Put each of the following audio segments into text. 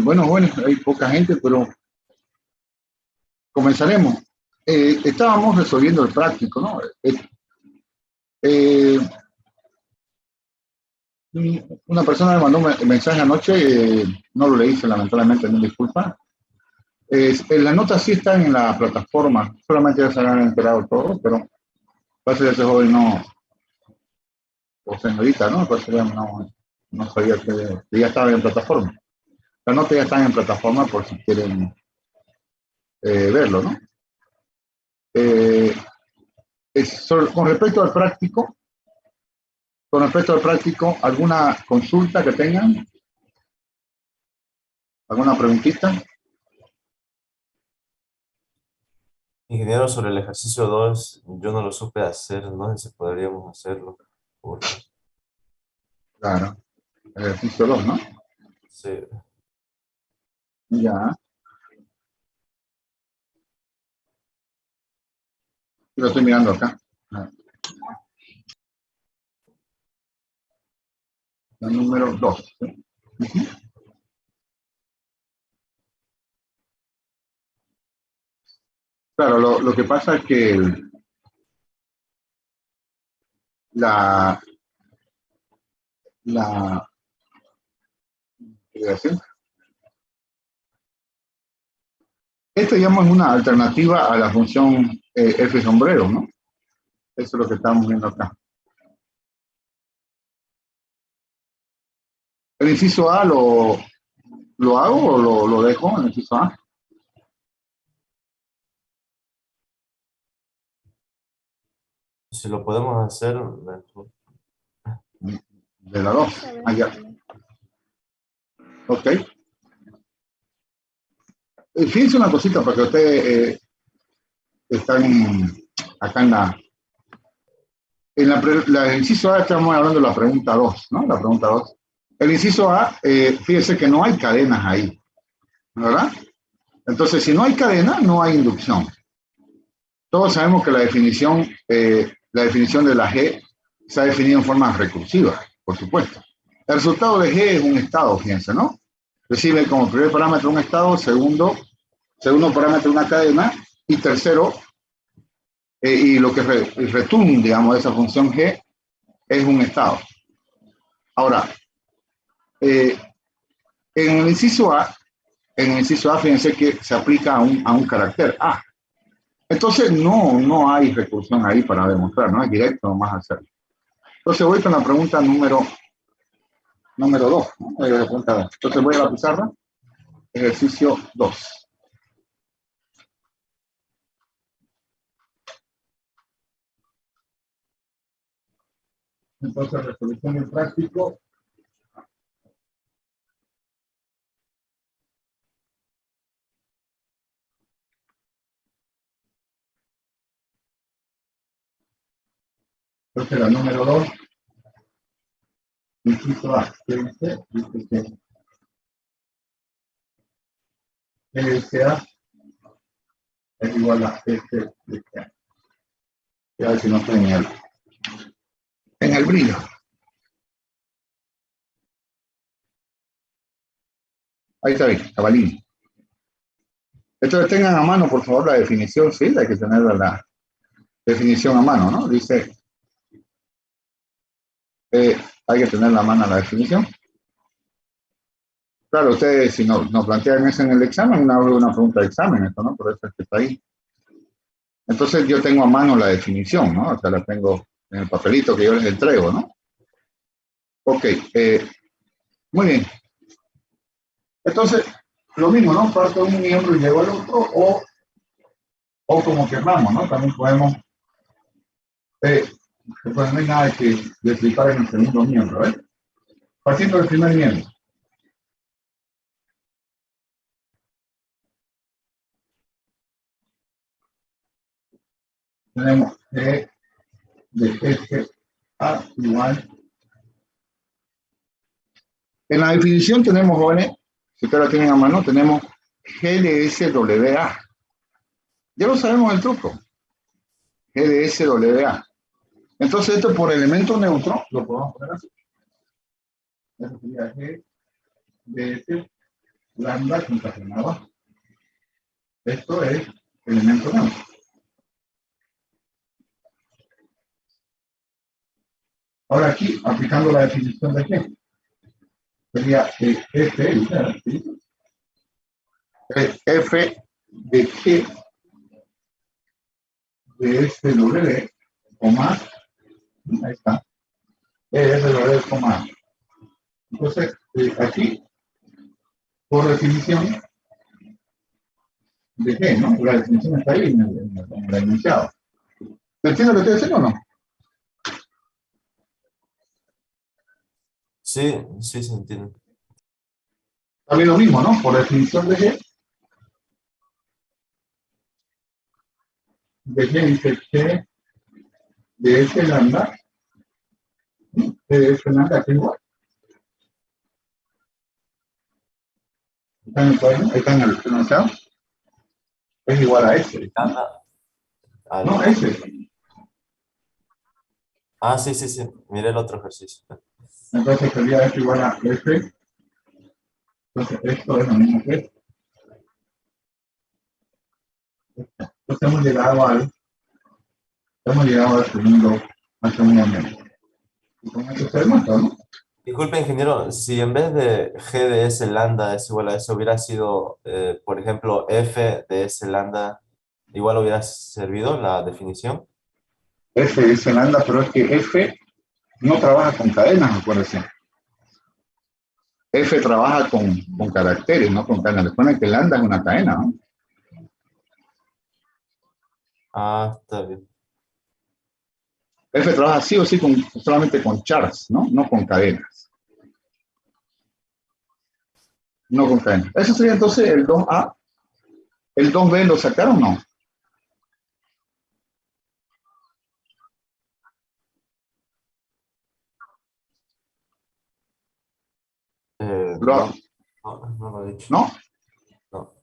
Bueno, hay poca gente, pero comenzaremos. Estábamos resolviendo el práctico, ¿no? Eh, una persona me mandó un mensaje anoche, no lo leí, lamentablemente, me disculpa. Las notas sí están en la plataforma, solamente ya se han enterado todos, pero parece que ese joven no, o señorita, ¿no? Parece que no sabía que ya estaba en plataforma. Las notas ya están en plataforma por si quieren verlo, ¿no? Eh, con respecto al práctico, ¿alguna consulta que tengan? ¿Alguna preguntita? Ingeniero, sobre el ejercicio 2 yo no lo supe hacer, no sé si podríamos hacerlo. Porfa. Claro, ejercicio 2, ¿no? Sí. Ya, lo estoy mirando acá. La número 2. ¿Sí? Uh-huh. Claro, lo que pasa es que la, la esto digamos es una alternativa a la función F sombrero, ¿no? Eso es lo que estamos viendo acá. ¿El inciso A lo hago o lo dejo en el inciso A? Si lo podemos hacer, mejor. De la 2. Allá. Ok. Fíjense una cosita para que ustedes están acá en la inciso A estamos hablando de la pregunta 2, ¿no? La pregunta 2. El inciso A, fíjense que no hay cadenas ahí, ¿verdad? Entonces, si no hay cadena, no hay inducción. Todos sabemos que la definición de la G se ha definido en forma recursiva, por supuesto. El resultado de G es un estado, fíjense, ¿no? Recibe como primer parámetro un estado, segundo parámetro una cadena, y tercero, y lo que return, digamos, de esa función G es un estado. Ahora, eh, en el inciso A, fíjense que se aplica a un carácter A. Entonces, no hay recursión ahí para demostrar, no es directo nomás hacerlo. Entonces, voy con la pregunta número 2. ¿No? Entonces, voy a la pizarra, ejercicio 2. Entonces, resolución en práctico. Entonces, la número 2, inciso A, dice que LSA es igual a SLA. A ver si no estoy en el brillo. Ahí está bien, cabalín. Entonces tengan a mano, por favor, la definición, sí, hay que tener la definición a mano, ¿no? Dice, hay que tener la mano la definición. Claro, ustedes si nos plantean eso en el examen, una pregunta de examen, esto, ¿no? Por eso es que está ahí. Entonces yo tengo a mano la definición, ¿no? O sea, la tengo en el papelito que yo les entrego, ¿no? Ok, muy bien. Entonces, lo mismo, ¿no? Parto de un miembro y llego al otro, o como queramos, ¿no? También podemos, pues no hay nada que explicar en el segundo miembro, ¿eh? Partiendo del primer miembro. Tenemos G de F A igual. En la definición tenemos, jóvenes, si ustedes la tienen a mano, tenemos GDSWA. Ya lo sabemos el truco. GDSWA. Entonces esto por elemento neutro lo podemos poner así. Eso sería G de S lambda concatenado A. Esto es elemento lambda. Ahora aquí, aplicando la definición de G, sería F, ¿sí? F de G de SW, coma, ahí está, SW, coma. Entonces, aquí, por definición de G, ¿no? La definición está ahí en el enunciado. ¿Me entiendes lo que estoy diciendo o no? Sí, sí se entiende. También lo mismo, ¿no? Por definición de G dice G de S lambda, G de S lambda, ¿qué igual? ¿Está en el cuaderno? Ahí está en el enunciado. Es igual a S. No, S. Ah, sí, sí, sí. Mire el otro ejercicio. Entonces sería F igual a F. Entonces esto es lo mismo que esto. Entonces hemos llegado al segundo medio. Y con eso se demuestra, ¿no? Disculpe, ingeniero, si en vez de G de S lambda es igual a eso, hubiera sido, por ejemplo, F de S lambda, igual hubiera servido la definición. F es lambda, pero es que F no trabaja con cadenas, acuérdense. F trabaja con caracteres, no con cadenas. Recuerden que lambda es una cadena, ¿no? Ah, está bien. F trabaja sí o sí solamente con chars, ¿no? No con cadenas. No con cadenas. Eso sería entonces el 2A. ¿El 2B lo sacaron o no? No, no lo he dicho. ¿No? No.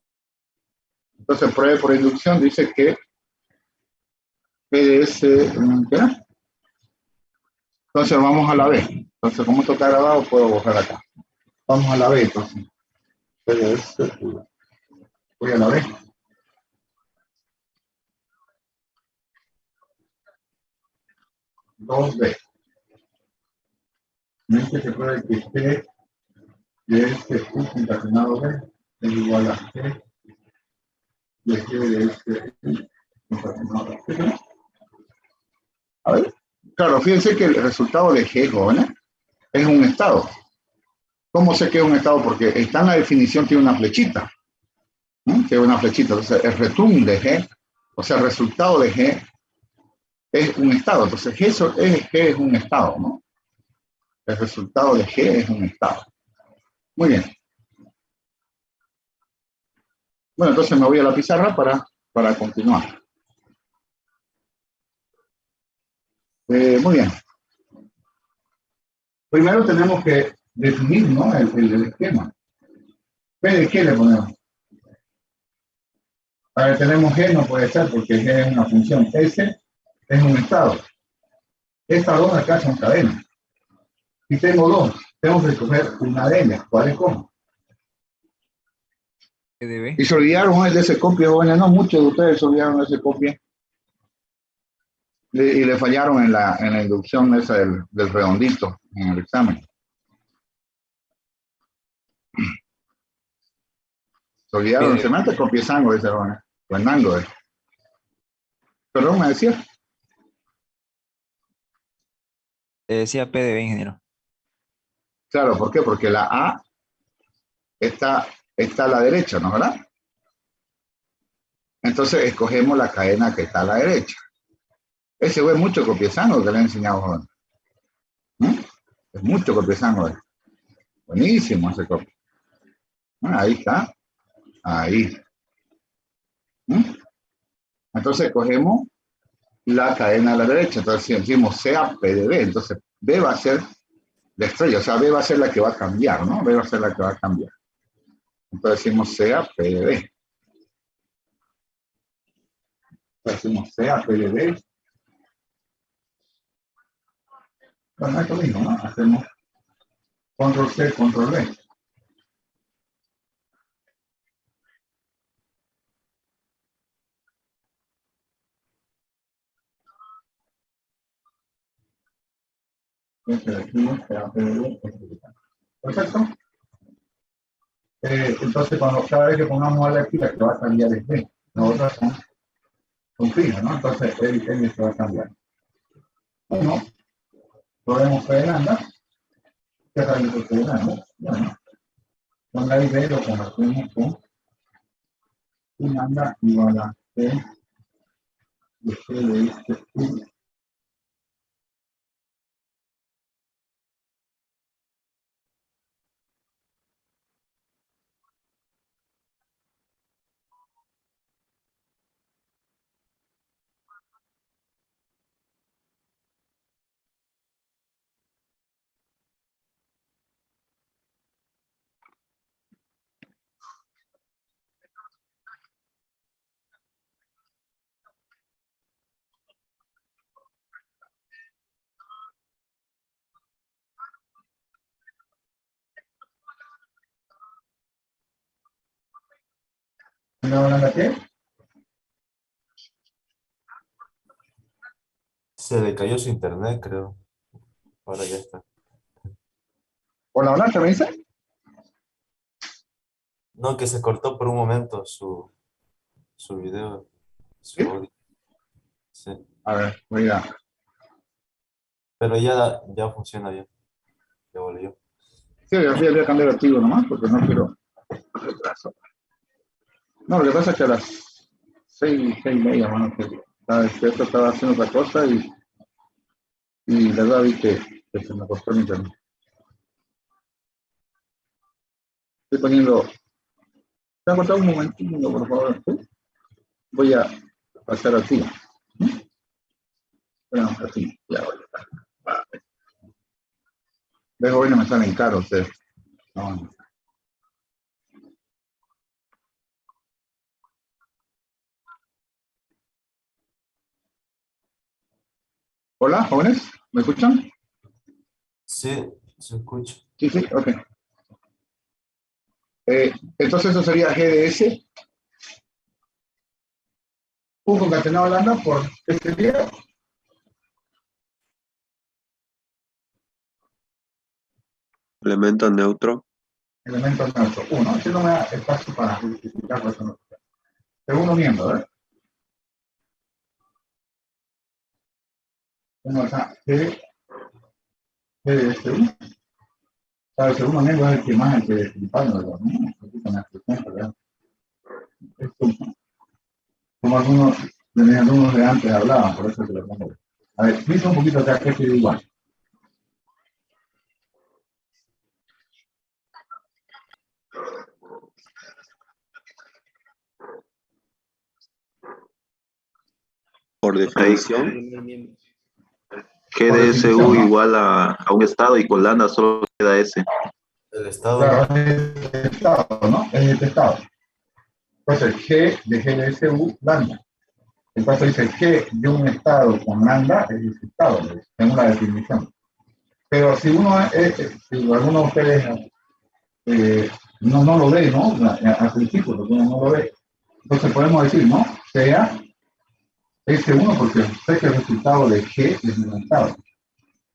Entonces, prueba por inducción dice que PDS, ¿qué era? Entonces vamos a la B. Entonces, como esto está grabado, puedo borrar acá. Vamos a la B, entonces. PDS, voy a la B. Dos B. Mente que puede que G de este U concatenado B es igual a G de G de este U concatenado B. A ver. Claro, fíjense que el resultado de G, jóvenes, es un estado. ¿Cómo sé que es un estado? Porque está en la definición, tiene una flechita. Tiene una flechita. Entonces, el return de G, o sea, el resultado de G, es un estado. Entonces, G es un estado, ¿no? El resultado de G es un estado. Muy bien. Bueno, entonces me voy a la pizarra para continuar. Muy bien. Primero tenemos que definir, ¿no? el esquema. P de qué le ponemos. A ver, tenemos G, no puede ser porque G es una función. S es un estado. Estas dos acá son cadenas. Y tengo dos. Tengo que escoger una de ellas. ¿Cuál es cómo? Y se olvidaron el de ese copia, jóvenes. No, muchos de ustedes se olvidaron de ese copia. Y le fallaron en la inducción esa del redondito en el examen. Se olvidaron, se mete copiezango ese joven. Fernando, perdón, me decía. Decía PDB, ingeniero. Claro, ¿por qué? Porque la A está a la derecha, ¿no? ¿Verdad? Entonces escogemos la cadena que está a la derecha. Ese fue mucho copiezango que le he enseñado, joven. Es mucho copiezango. Buenísimo ese copia. Ahí está. Ahí. Entonces cogemos la cadena a la derecha. Entonces si decimos sea P de B, entonces B va a ser la estrella, o sea, B va a ser la que va a cambiar, ¿no? B va a ser la que va a cambiar. Entonces decimos sea P de B. Entonces decimos sea P de B. Bueno, es lo mismo, ¿no? Hacemos control C, control V. Entonces aquí será PDB. Perfecto. Entonces, cada vez que pongamos a la aquí, la que va a cambiar es B. Las otras son fijas, ¿no? Entonces, el se va a cambiar. Uno, podemos P de lambda. ¿Qué raíz de P de lambda? Bueno, con la ID lo convertimos con un lambda igual a P de G de este U. ¿Una lambda qué? Se le cayó su internet, creo. Ahora ya está. Hola, hola, ¿qué me dice? No, que se cortó por un momento su video, ¿Sí? su audio. Sí. A ver, voy a... Pero ya funciona bien. Ya volvió. Sí, yo voy a cambiar el archivo nomás porque no quiero retraso. No, lo que pasa es que a las 6:30, mano, que estaba despierto, estaba haciendo otra cosa y la verdad vi que se me costó el internet. Estoy poniendo... ¿Te ha cortado un momentito, por favor? ¿Sí? Voy a pasar así. Bueno, así, ya voy a estar. Vale. Luego hoy no me salen caros ustedes. No. Hola, jóvenes, ¿me escuchan? Sí, se escucha. Sí, sí, ok. Entonces eso sería GDS, U concatenado lambda por este día, Elemento neutro. elemento neutro. Uno, este no me da espacio para justificar eso no. Segundo miembro, ¿verdad? Uno acá, GDS1. El segundo miembro es el que más el que principal, ¿no? Aquí con la expresión, ¿verdad? Como algunos de mis alumnos de antes hablaban, por eso se lo pongo. A ver, piensa un poquito acá, que queda igual. Por definición, Por definición, GDSU ¿no? igual a un estado y con lambda solo queda S. El estado, Claro, es el estado, ¿no? Es el estado. Entonces, G de GDSU, lambda. Entonces dice G de un estado con lambda es ese estado, en una definición. Pero si si alguno de ustedes no lo ve, ¿no? Al principio, porque uno no lo ve. Entonces podemos decir, ¿no? Sea S1, porque sé que el resultado de G es un estado,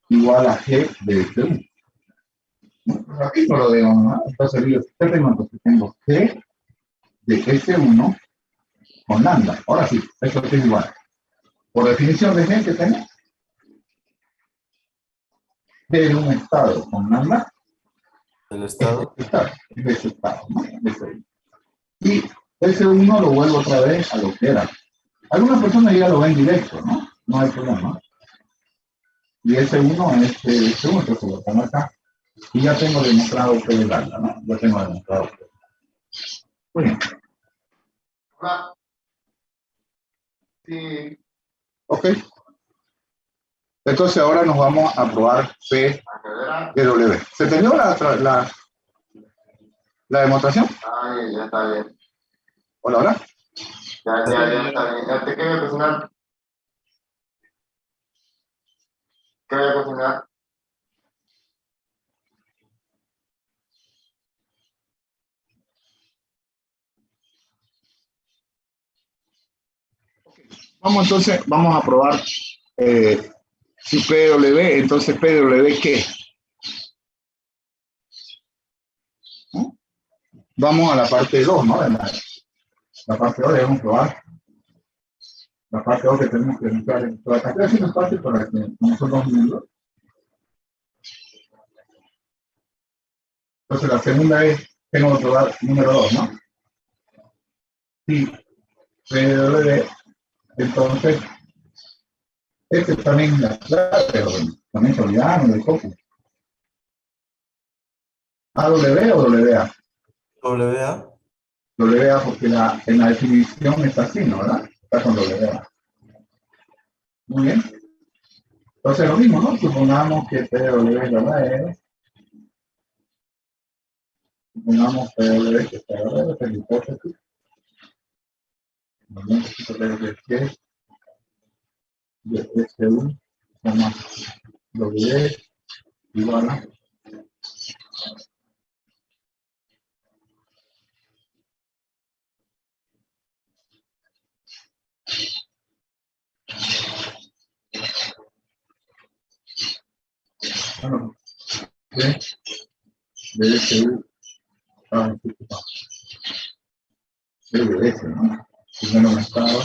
igual a G de S1. Pero aquí no lo veo, ¿no? Entonces digo, entonces tengo G de S1 con lambda. Ahora sí, eso es igual. Por definición de G que tenemos, de un estado con lambda, el estado. de ese estado, ¿no? Y S1 lo vuelvo otra vez a lo que era. Algunas personas ya lo ven directo, ¿no? No hay problema. Y S1 es S1, entonces lo pongo acá. Y ya tengo demostrado que es lambda, ¿no? Ya tengo demostrado que es. Muy bien. Ahora, sí. Ok. Entonces ahora nos vamos a probar P de W. ¿Se terminó la demostración? Ah, ya está bien. Hola, hola. Ya está bien. Ya te quería cocinar. ¿Qué voy a cocinar? Vamos entonces, vamos a probar Si PW, entonces PW, ¿qué? ¿No? Vamos a la parte 2, ¿no? La parte 2 debemos probar. La parte 2 que tenemos que entrar en toda la cantidad es fácil para que nosotros dos miembros. Entonces la segunda es, tengo que probar número 2, ¿no? Si PW, entonces, este también la clave, pero también se olvidaron del copy. ¿AW o WA? WA. WA porque en la definición está así, ¿no? ¿Verdad? Está con WA. Muy bien. Entonces lo mismo, ¿no? Supongamos que PW es verdadero. Supongamos PW que está verdadero, esta es la hipótesis. Que de SU más W igual a bueno, de SU de S, ¿no? Primero estado,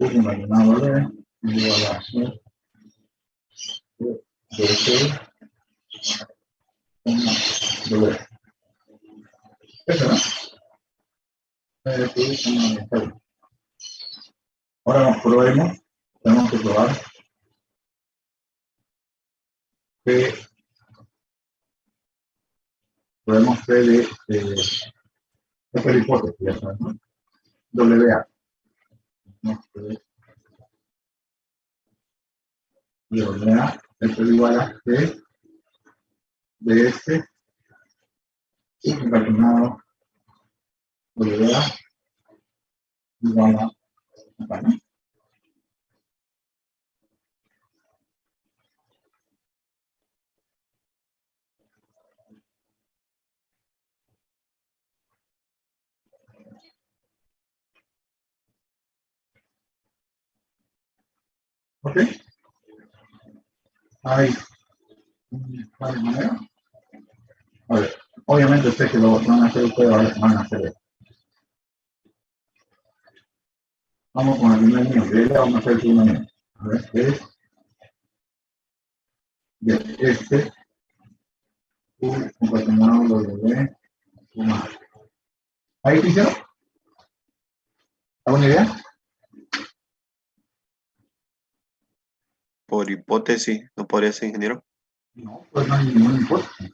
imaginado de igual a de SU W. Eso, ¿no? Ahora nos probemos, tenemos que probar que probemos que esta es la hipótesis, ya saben, ¿no? WA. ¿No? WA es igual a C de S encarnado WA igual a acá, ¿no? ¿Ok? Hay varias maneras. A ver, obviamente sé que lo van a hacer ustedes, van a hacer esto. Vamos con el primer nivel, vamos a hacer el primer nivel. A ver, es de este concatenado W suma. ¿Ahí te hicieron? ¿Alguna idea? Por hipótesis, ¿no podría ser, ingeniero? No, pues no hay ningún hipótesis.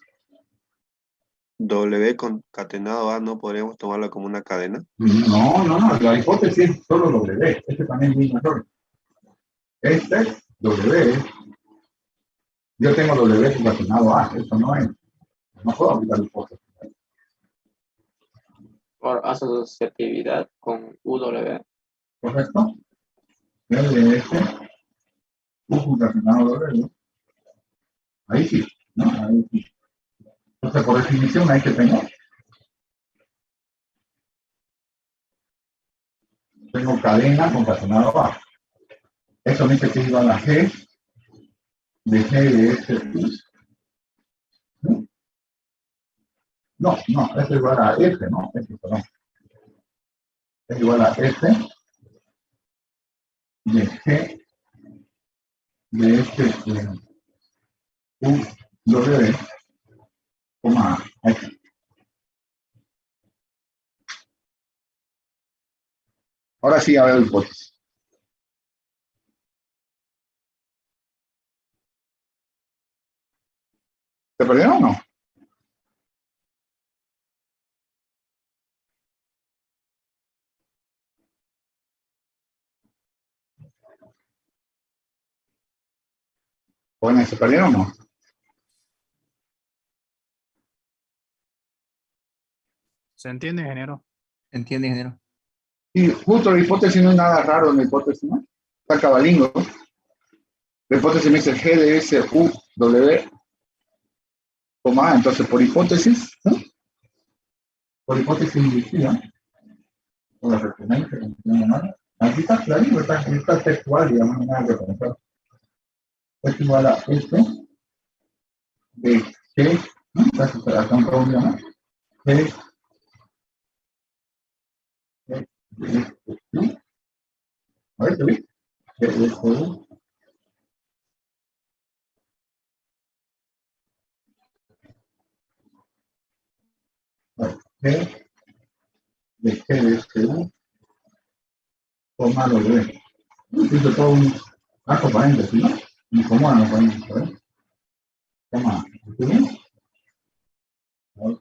W concatenado A, ¿no podríamos tomarlo como una cadena? No, la hipótesis es solo W, este también es mi error. Este es W, yo tengo W concatenado A, eso no es, no puedo aplicar hipótesis. Por asociatividad con UW. ¿Correcto? LS, U concatenado W, ahí sí, ¿no? Ahí sí. Entonces, por definición, hay que tener. Tengo cadena concatenado A. Eso me dice que iba a la G de G de S. No, es igual a F, ¿no? Perdón. Es igual a F de G de S U W, coma X. Ahora sí, a ver la hipótesis. ¿Se perdieron o no? Bueno, ¿se perdieron o no? ¿Se entiende, ingeniero? ¿Entiende, ingeniero? Y justo la hipótesis no es nada raro en la hipótesis, ¿no? Está cabalín. La hipótesis me dice G de S U W, coma A. Entonces, por hipótesis, ¿no? Por hipótesis inductiva, o la referencia, aquí está clarito, está textual, digamos, no hay nada que pensar. es igual a F de G, ¿no? Entonces, acá un cambio, ¿no? G de F, ¿no? A ver, ¿te ves? G de F, G de F, forma W. Hizo todo un arco paréntesis, ¿no? Me incomoda los paréntesis, ¿verdad? Toma, ¿sí? Ok.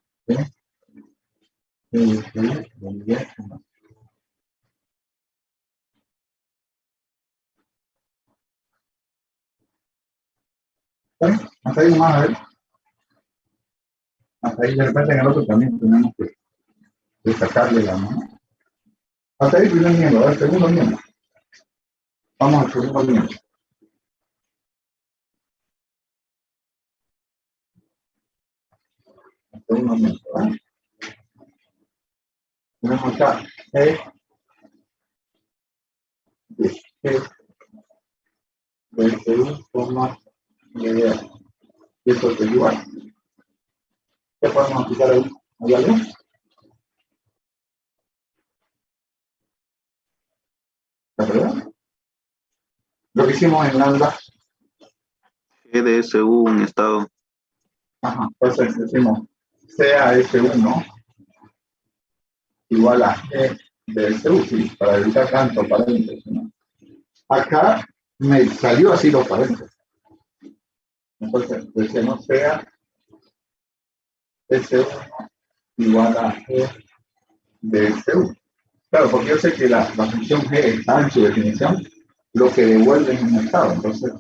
Bueno, hasta ahí nomás, a ver. Hasta ahí de repente en el otro también tenemos que destacarle la mano. Hasta ahí primer miembro, a ver, segundo miembro. Vamos al segundo miembro. El segundo miembro, ¿verdad? Tenemos acá E de G de Perú, forma de esto es igual. ¿Qué podemos aplicar ahí? ¿Hay algo? ¿La verdad? Lo que hicimos en lambda. GDSU, un estado. Ajá, entonces decimos CAS1 igual a G de SU, sí, para evitar tanto paréntesis, ¿no? Acá me salió así los paréntesis. Entonces, decimos sea S1 igual a G de SU. Claro, porque yo sé que la función G está en su definición, lo que devuelve en un estado. Entonces,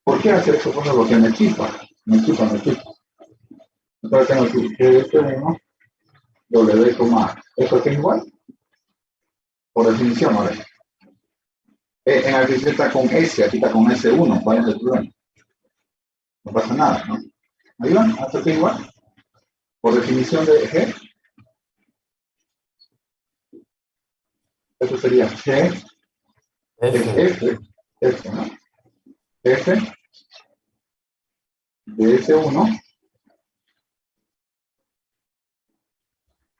¿por qué hacer eso? Bueno, lo que me chispa. Entonces tengo que G de S1 W, ¿esto es igual? Por definición, a ver. En la definición está con S, aquí está con S1, ¿cuál es el problema? No pasa nada, ¿no? Ahí va, ¿esto es igual? Por definición de G, esto sería G F. F, ¿no? F de S1,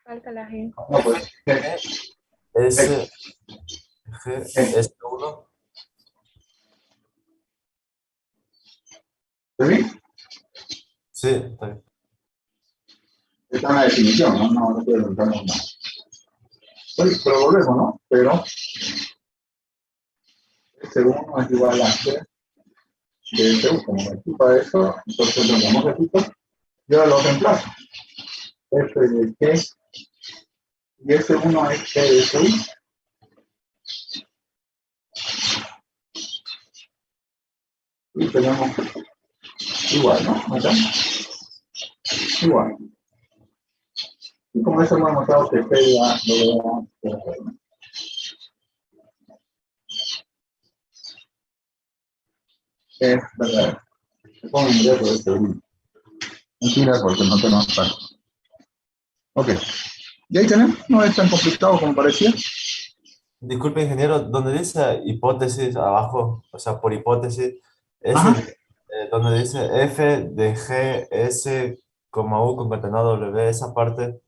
Falta la G. no, pues G, S, G, S1. ¿está bien? Sí, está bien. Está en la definición, ¿no? No puedo inventarnos nada. Oye, pero volvemos, ¿no? Pero S1 es igual a G de S1, como me ocupa eso, entonces lo llamamos repito, yo lo reemplazo. F de G y S1 es G de S1. Y tenemos igual, ¿no? Acá. Igual. Y con eso hemos mostrado que P y A lo es verdad. Pongo un dedo de este uno. Mentira, porque no tenemos par. Ok. Y ahí tenemos. No es tan complicado como parecía. Disculpe, ingeniero, donde dice hipótesis abajo, o sea, por hipótesis, Ajá. ese donde dice F de G, S, U concatenado W, esa parte,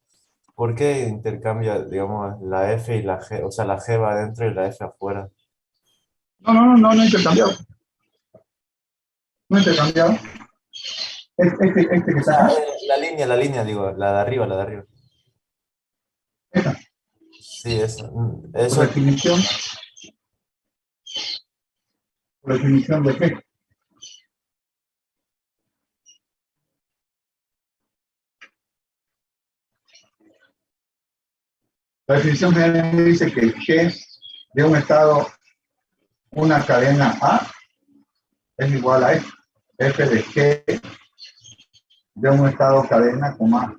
¿por qué intercambia, digamos, la F y la G? O sea, la G va adentro y la F afuera. No intercambiado. No intercambiado. Este que está acá. La línea, digo, la de arriba, la de arriba. Esta. Sí, eso. Por Eso, definición de qué. La definición general dice que G de un estado, una cadena A, es igual a F. F de G de un estado cadena con A.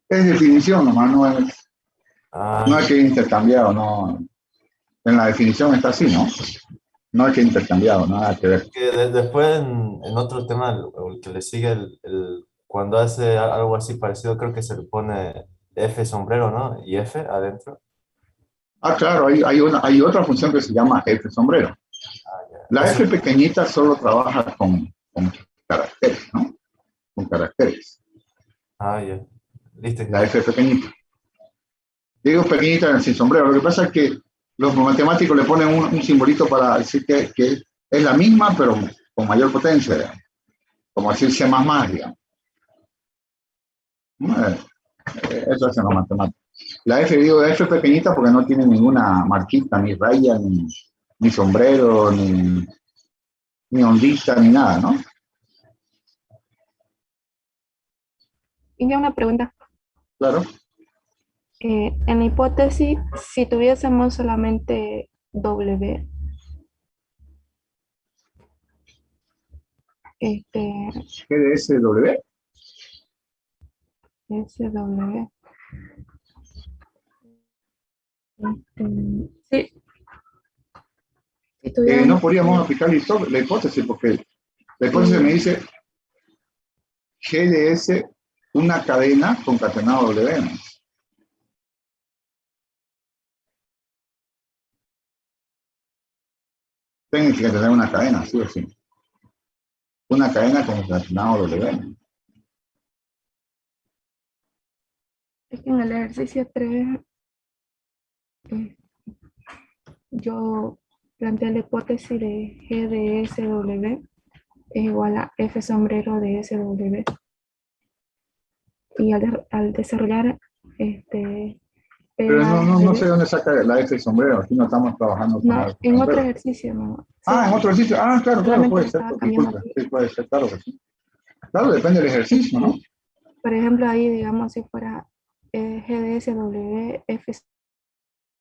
Es definición nomás, no es que intercambiado, no. En la definición está así, ¿no? No es que intercambiado, nada que ver. que después en otro tema, el que le sigue, cuando hace algo así parecido, creo que se le pone F sombrero, ¿no? Y F adentro. Ah, claro, hay otra función que se llama F sombrero. Ah, ya. La F pequeñita solo trabaja con caracteres, ¿no? Con caracteres. Ah, ya. Listo, La ingeniero. F pequeñita. Digo pequeñita sin sombrero. Lo que pasa es que los matemáticos le ponen un simbolito para decir que es la misma, pero con mayor potencia, digamos. Como decir C++, digamos. Eso hacen los matemáticos. La F, digo F pequeñita porque no tiene ninguna marquita, ni raya, ni sombrero, ni ondita, ni nada, ¿no? Y ya una pregunta. Claro. En la hipótesis, si tuviésemos solamente W, GDSW. SW, sí, si No tuviéramos podríamos aplicar la hipótesis porque la hipótesis me dice GDS una cadena concatenado W. ¿No? Tiene que tener una cadena, sí o sí. Una cadena concatenado W. es que en el ejercicio 3 yo planteé la hipótesis de G de SW es igual a F sombrero de SW. Y al desarrollar Pero no PAW, sé dónde saca la F sombrero. Aquí no estamos trabajando con la no, F en otro sombrero. ejercicio, no. Ah, en Sí, otro ejercicio. Ah, claro, solamente puede le ser. estaba cambiando Disculpa. aquí. Sí, puede ser, claro que sí. Claro, depende del ejercicio, ¿no? Por ejemplo, ahí, digamos, si fuera GDSW, F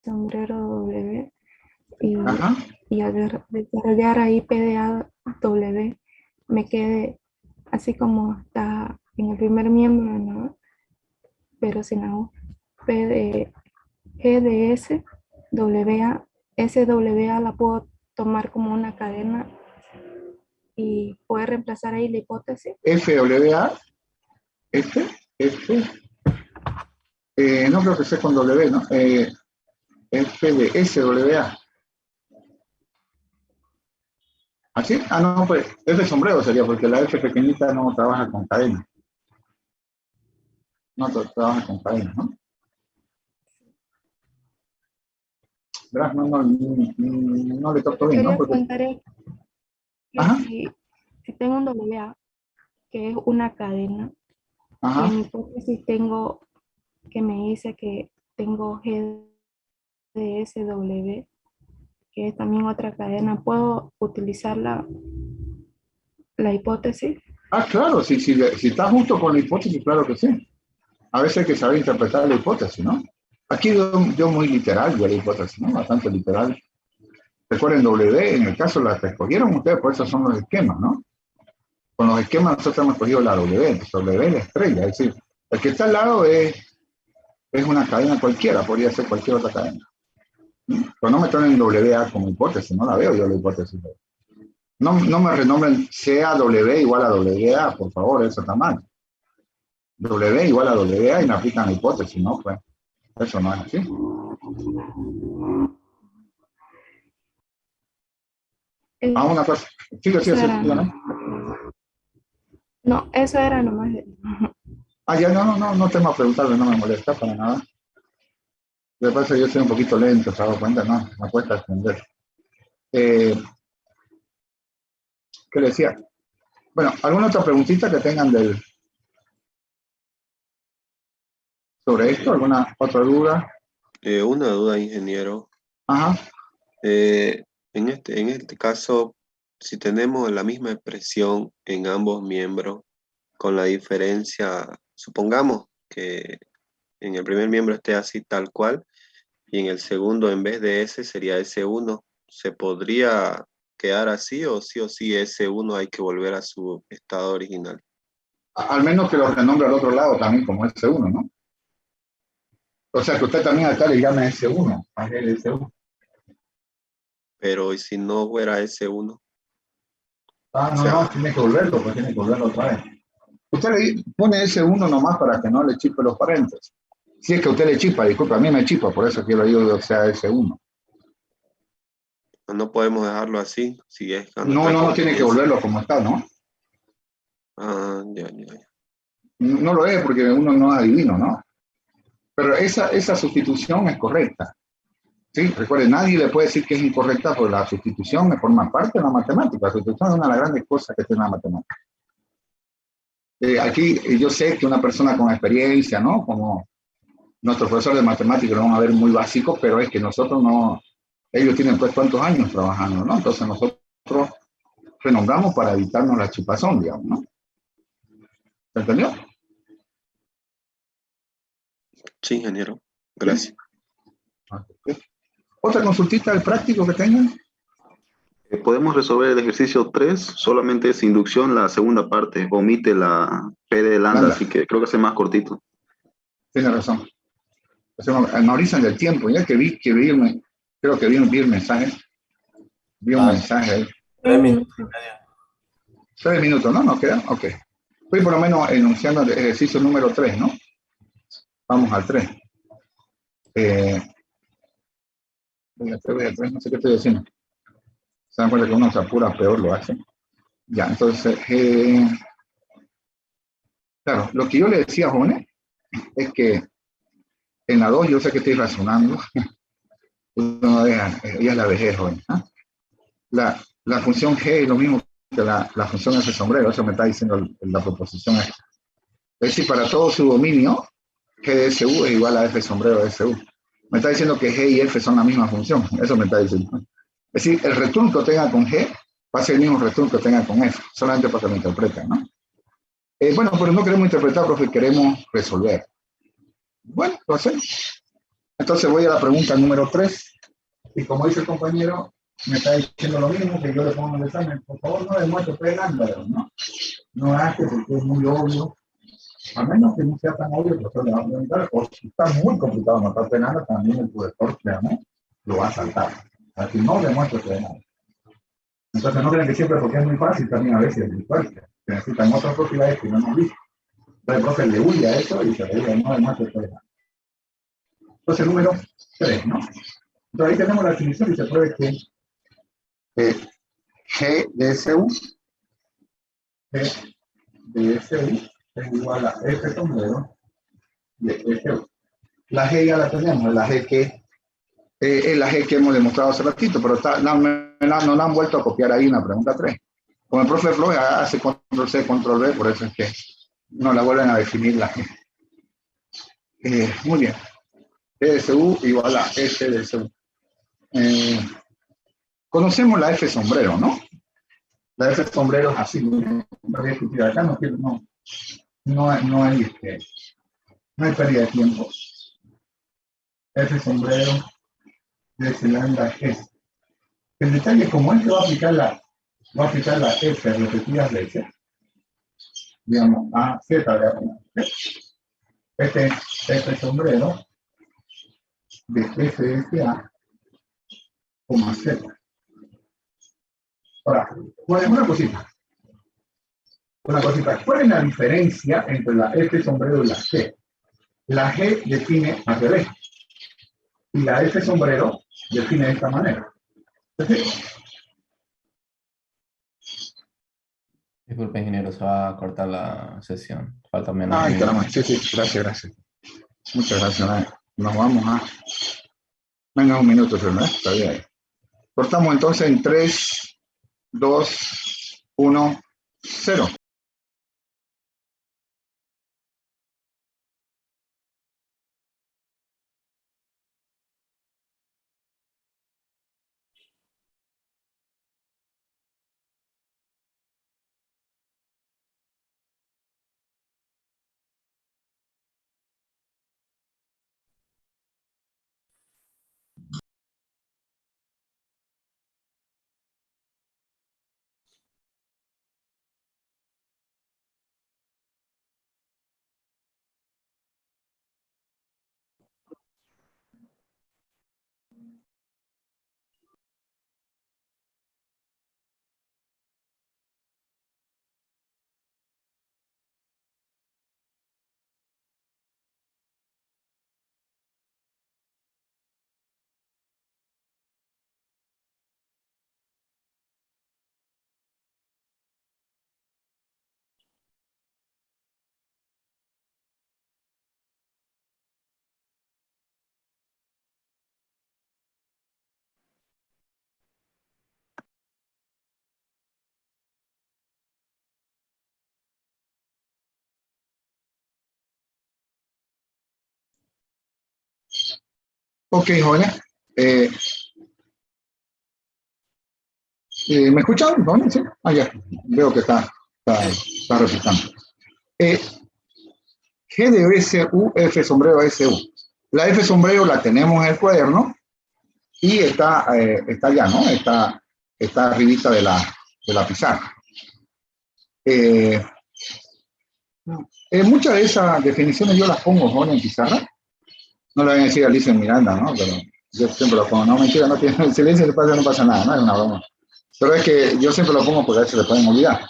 sombrero W, Ajá. y al desarrollar ahí PDAW, me quede así como está en el primer miembro, ¿no? Pero sin la U. GDS, WA, SWA la puedo tomar como una cadena y poder reemplazar ahí la hipótesis. FWA, F, no creo que sea con W, ¿no? F de SWA. ¿Así? Ah, no, pues F sombrero sería, porque la F pequeñita no trabaja con cadena. No trabaja con cadena, ¿no? ¿Verdad? No le toco bien, ¿no? Quería Porque, preguntar que ajá, si tengo un WA, que es una cadena, y ajá. en mi hipótesis tengo que me dice que tengo GDSW, que es también otra cadena, ¿puedo utilizar la hipótesis? Ah, claro, si está justo con la hipótesis, claro que sí. A veces hay que saber interpretar la hipótesis, ¿no? Aquí yo muy literal, yo la hipótesis, ¿no? Bastante literal. Recuerden W, en el caso la que escogieron ustedes, por eso son los esquemas, ¿no? Con los esquemas nosotros hemos escogido la W, entonces W es la estrella, es decir, el que está al lado es una cadena cualquiera, podría ser cualquier otra cadena. Pero no me tomen WA como hipótesis, no la veo yo la hipótesis. No me renombren CAW igual a WA, por favor, eso está mal. W igual a WA y me aplican la hipótesis, ¿no? Pues eso no es así. Ah, una cosa. Sí, Eso era, dígame. no, eso era nomás. Ah, ya, no tema a preguntarle, no me molesta para nada. Lo que pasa es que yo soy un poquito lento, ¿se ha dado cuenta? No, me cuesta entender. ¿Qué le decía? Bueno, ¿alguna otra preguntita que tengan sobre esto? ¿Alguna otra duda? Una duda, ingeniero. Ajá. En este caso, si tenemos la misma expresión en ambos miembros, con la diferencia, supongamos que en el primer miembro esté así tal cual, y en el segundo en vez de S sería S1, ¿se podría quedar así o sí S1 hay que volver a su estado original? Al menos que lo renombre al otro lado también como S1, ¿no? O sea, que usted también acá le llame S1, a él S1. Pero ¿y si no fuera S1? Ah, O sea, tiene que volverlo, pues tiene que volverlo otra vez. Usted le pone S1 nomás para que no le chipe los paréntesis. Si es que usted le chipa, disculpa, a mí me chipa, por eso quiero yo que sea S1. No podemos dejarlo así, si es cuando No, está no, no como tiene que comienza. volverlo como está, ¿no? Ah, ya, ya, ya. No lo es porque uno no es adivino, ¿no? Pero esa sustitución es correcta. Sí, recuerde, nadie le puede decir que es incorrecta porque la sustitución forma parte de la matemática. La sustitución es una de las grandes cosas que tiene la matemática. Aquí yo sé que una persona con experiencia, ¿no? Como nuestro profesor de matemáticas lo vamos a ver muy básico, pero es que nosotros no, ellos tienen pues cuántos años trabajando, ¿no? Entonces nosotros renombramos para evitarnos la chupazón, digamos, ¿no? ¿Se entendió? Sí, ingeniero. Gracias. Ok. ¿Otra consultita del práctico que tengan? Podemos resolver el ejercicio 3, solamente es inducción, la segunda parte, omite la P de lambda, Lambda. así que creo que es más cortito. Tiene razón. Analizan del tiempo, ya que creo que vi el mensaje. Vi un mensaje ahí. 3 minutos. 3 minutos, ¿no? ¿Nos queda? Ok. Fui por lo menos enunciando el ejercicio número 3, ¿no? Vamos al 3. No sé qué estoy diciendo. Se dan cuenta que uno se apura, peor lo hace. Ya, entonces, claro, lo que yo le decía, jóvenes, es que en la 2 yo sé que estoy razonando. Uno deja, ya es la vejez, joven. ¿Ah? La función G es lo mismo que la función F sombrero, eso me está diciendo la proposición esta. Es decir, para todo su dominio, G de SU es igual a F sombrero de SU. Me está diciendo que G y F son la misma función, eso me está diciendo. Es decir, el return que tenga con G va a ser el mismo return que tenga con F, solamente para que lo interpreten, ¿no? Bueno, pero no queremos interpretar, profe, queremos resolver. Bueno, lo hacemos. Entonces voy a la pregunta número 3. Y como dice el compañero, me está diciendo lo mismo que yo le pongo en el examen. Por favor, no demuestre P lambda, ¿no? No hace porque es muy obvio. A menos que no sea tan obvio, el profesor le va a preguntar. O si está muy complicado matar P lambda, también el profesor, créanme, lo va a saltar. Así no demuestre P lambda. Entonces no crean que siempre porque es muy fácil, también a veces es muy fuerte. Se necesitan otras propiedades que no hemos visto. Entonces el profe le huye a eso y se le dice, no demuestre P lambda. Entonces número 3, ¿no? Entonces ahí tenemos la definición y se pruebe que G de SU, G de SU es igual a F sombrero de SU. La G ya la tenemos, la G que es la G que hemos demostrado hace ratito, pero no la han vuelto a copiar ahí en la pregunta 3. Como el profe Floyd hace control C, control V, por eso es que no la vuelven a definir la G. Muy bien. G de SU igual a F de SU. Conocemos la F sombrero, ¿no? La F sombrero es así, no voy a discutir acá, no hay pérdida de tiempo. F sombrero de lambda G. El detalle, como es que va a aplicar la F repetidas veces, digamos, a Z, este F sombrero de FFA, Z. Ahora, pues una cosita. ¿Cuál es la diferencia entre la F sombrero y la G? La G define al revés y la F sombrero define de esta manera. Entonces, Disculpe, ingeniero, se va a cortar la sesión. Falta menos de un ay, minuto. caramba, sí, gracias. Muchas gracias. Nos vamos a menos de un minuto, ¿verdad? Está bien. Cortamos entonces en 3, 2, 1, 0. Ok, jóvenes. ¿Me escuchan? ¿No? ¿Sí? Ah, ya. Veo que está resultando. G de S, U, F sombrero, S, U. La F sombrero la tenemos en el cuaderno y está allá, ¿no? Está arribita de la pizarra. Muchas de esas definiciones yo las pongo, jóvenes, en pizarra. No le voy a decir a Alicia Miranda, ¿no? Pero yo siempre lo pongo. No, mentira, no tiene silencio, no pasa nada, no es una broma. Pero es que yo siempre lo pongo porque a veces se le pueden olvidar.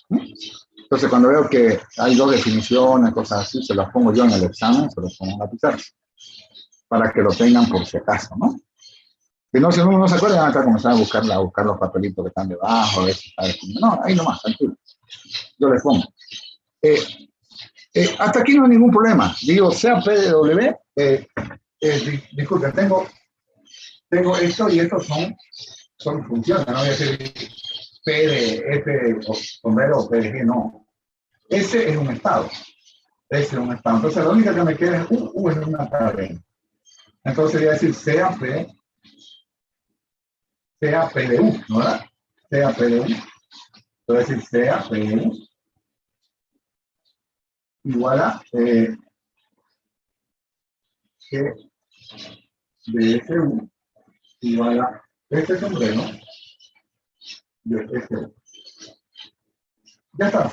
Entonces, cuando veo que hay dos definiciones, cosas así, se las pongo yo en el examen, se las pongo en la pizarra, para que lo tengan por si acaso, ¿no? Si no, si uno no se acuerda, van a estar comenzando a buscar los papelitos que están debajo, a ver si está definido. No, ahí nomás, tranquilo. Yo les pongo. Hasta aquí no hay ningún problema. Digo, sea PW, disculpen, tengo esto y estos son funciones, no voy a decir P de F o sombrero o P de G, no. Ese es un estado. Ese es un estado. Entonces, la única que me queda es U es una cadena. Entonces, voy a decir sea P de U, ¿no? ¿Verdad? Sea P de U. Voy a decir sea P de U igual a G de SU igual a este sombrero de SU. Ya está.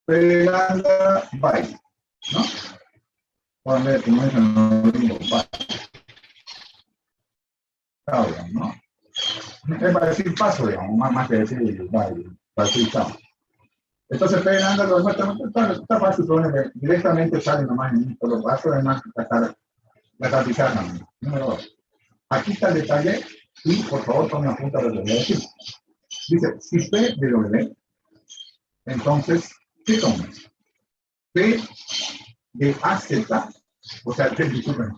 Pelanda by, ¿no? Vamos a ver cómo es el nombre by. Está bien, ¿no? Es para decir paso, digamos, más que decir by, para decir chao. Entonces, Pelanda lo demuestra, está fácil, directamente sale nomás en un solo paso, además la pizarra. Número 2. Aquí está el detalle y por favor tome una punta de lo que voy a decir. Dice, si P de W, entonces, ¿qué toma? P de AZ, o sea, disculpen,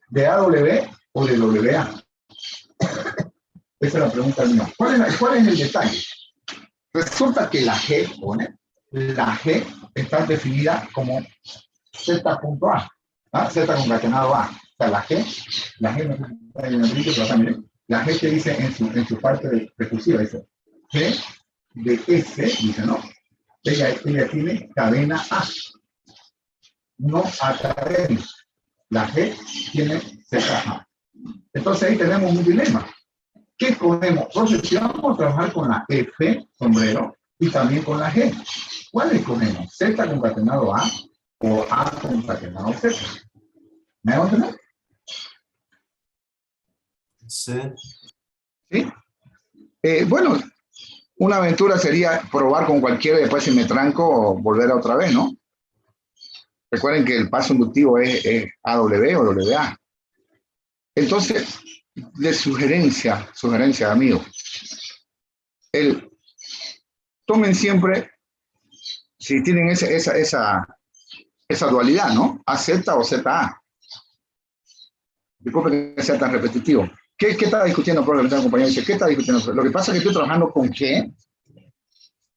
de AW o de WA. Esa es la pregunta mía. ¿Cuál es el detalle? Resulta que la G, la G está definida como Z.A, ¿ah? Z concatenado A. O sea, la G que dice en su parte recursiva, dice G de S, dice, ¿no? Ella tiene cadena A, no A cadena. La G tiene ZA. Entonces ahí tenemos un dilema. ¿Qué escogemos? Entonces, si vamos a trabajar con la F, sombrero, y también con la G, ¿cuál escogemos? ¿Z concatenado A o A concatenado Z? ¿Me hago entender? Sí. ¿Sí? Bueno, una aventura sería probar con cualquiera y después si me tranco, volver a otra vez, ¿no? Recuerden que el paso inductivo es AW o WA. Entonces, de sugerencia, amigos, tomen siempre, si tienen esa dualidad, ¿no? AZ o ZA. Disculpen que sea tan repetitivo. ¿Qué está discutiendo, profesor? Compañero dice, ¿qué está discutiendo? Lo que pasa es que estoy trabajando con G,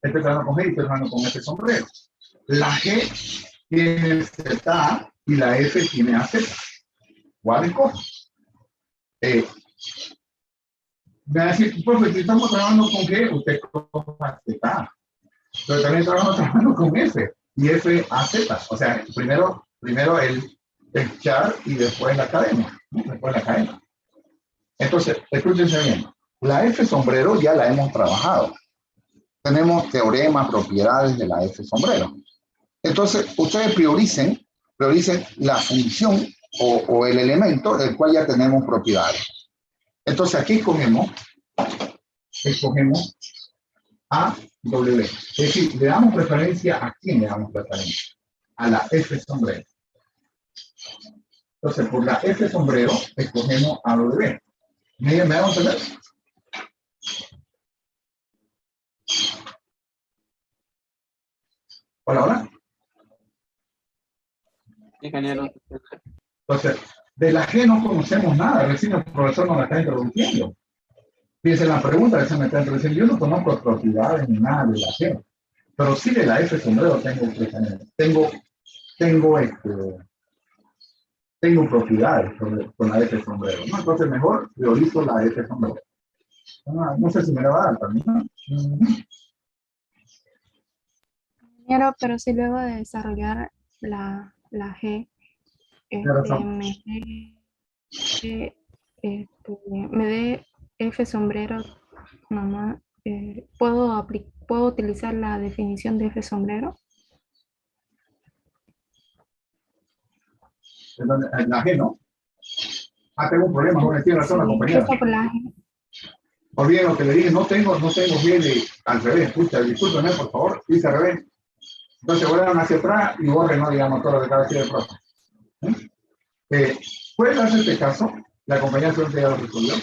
estoy trabajando con G y estoy trabajando con este sombrero. La G tiene ZA y la F tiene AZ. ¿Cuál escoge? Me va a decir, profe, si estamos trabajando con G, usted coja ZA. Pero también estamos trabajando con F y F a Z. O sea, primero el char y después la cadena. ¿No? Después la cadena. Entonces, escúchense bien. La F sombrero ya la hemos trabajado. Tenemos teoremas, propiedades de la F sombrero. Entonces, ustedes prioricen la función o el elemento del cual ya tenemos propiedades. Entonces, aquí escogemos A, W. Es decir, le damos preferencia a quién le damos preferencia. A la F sombrero. Entonces, por la F sombrero, escogemos A, W. ¿Me vamos a entender? Hola, hola. Ingeniero. Entonces, de la G no conocemos nada, recién el profesor nos la está introduciendo. Fíjense la pregunta que se me está introduciendo. Yo no conozco propiedades ni nada de la G, pero sí de la F sombrero tengo tengo propiedades con la F sombrero, ¿no? Entonces mejor priorizo la F sombrero. No sé si me la va a dar también, ¿no? Ingeniero, pero si luego de desarrollar la G, Tiene razón. me dé F sombrero nomás, ¿puedo utilizar la definición de F sombrero? En la G, ¿no? Tengo un problema, no tiene razón la Sí, compañera. eso por la G. Olviden lo que le dije, no tengo G de al revés, escucha, discúlpenme, por favor, dice al revés. Entonces vuelvan hacia atrás y borren, ¿no? Digamos, todo lo que acaba de decir el profe. Puede darse este caso, la compañera suerte ya lo resolvió.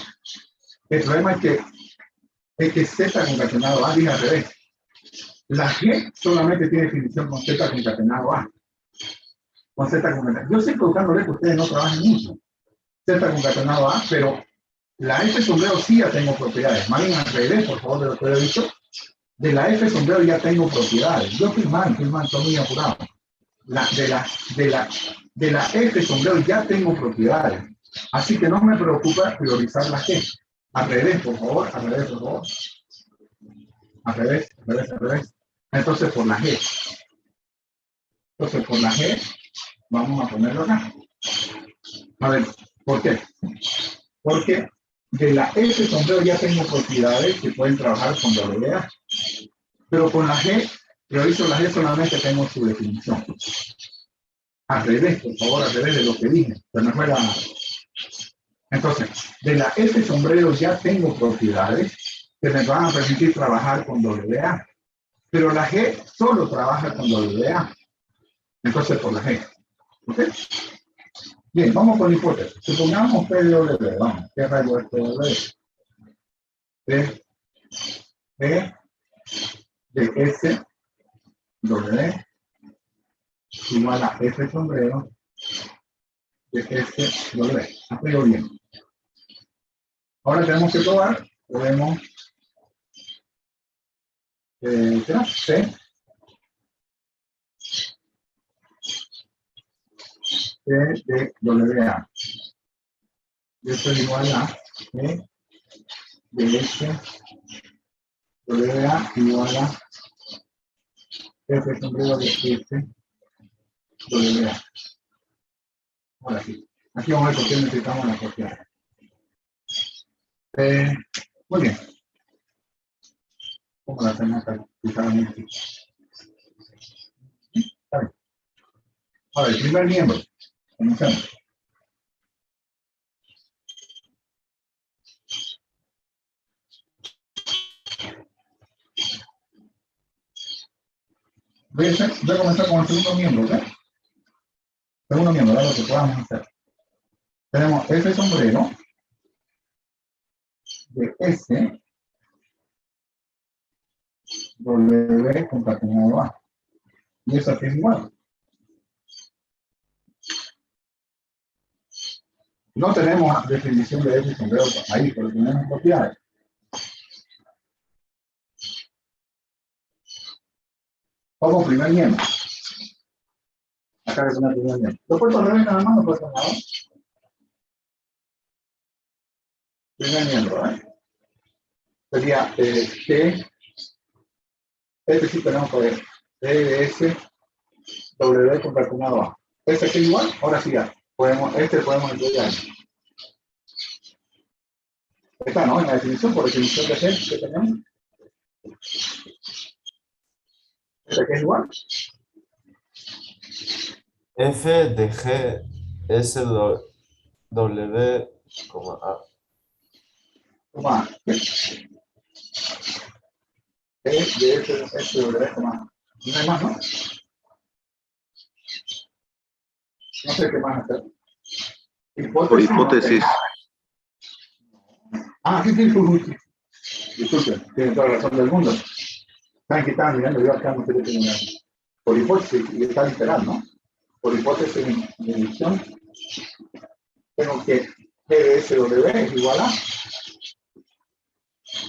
El problema es que Z concatenado A, dije al revés. La G solamente tiene definición con Z concatenado A. Con Z concatenado. Yo estoy colocándole que ustedes no trabajen mucho. Z concatenado A, pero la F sombrero sí ya tengo propiedades. Más bien al revés, por favor, de lo que he dicho. De la F sombrero ya tengo propiedades. Yo estoy mal, estoy muy apurado. De la F sombrero ya tengo propiedades. Así que no me preocupa priorizar la G. Al revés, por favor, al revés, por favor. Al revés, al revés, al revés. Entonces por la G. Entonces por la G vamos a ponerlo acá. A ver, ¿por qué? Porque de la F sombrero ya tengo propiedades que pueden trabajar con WA. Pero con la G, priorizo la G solamente tengo su definición. Al revés, por favor, al revés de lo que dije. Pero no fue la... Entonces, de la F sombrero ya tengo propiedades que me van a permitir trabajar con WA. Pero la G solo trabaja con WA. Entonces, por la G. ¿Ok? Bien, vamos con la hipótesis. Supongamos P de W. Vamos, ¿qué rayo es P de W? P de S W igual a F sombrero de S W. Hazlo bien. Ahora tenemos que probar, podemos C de WA. Y esto es igual a C de S WA igual a F sombrero de S WA. Ahora sí. Aquí vamos a ver por qué necesitamos la propiedad. Muy bien. ¿Cómo la hacemos acá? Está bien. Ahora, el primer miembro. Comencemos. Voy a comenzar con el segundo miembro, ¿ok? Segundo miembro, es lo que podamos hacer. Tenemos F sombrero de S W concatenado A. Y eso aquí es igual. No tenemos definición de F sombrero ahí, pero tenemos propiedades. Como primer miembro. Acá es una primer miembro. Lo puedo poner nada más, no puedo nada. Primer miembro, ¿eh? Sería G. Este sí tenemos que ver. S W concatenado A. Este aquí igual, ahora sí ya. Podemos emplear. Está, ¿no? En la definición, por definición de G que tenemos. Este aquí es igual. F de G S W, A. Toma. Es de S W, toma. No hay más, ¿no? No sé qué más hacer. Por hipótesis. Sí. Disculpe, tiene toda la razón del mundo. Saben que estaban mirando, yo acá no sé qué tengo. Por hipótesis, y está literal, ¿no? Por hipótesis de inducción, tengo que GSW es igual a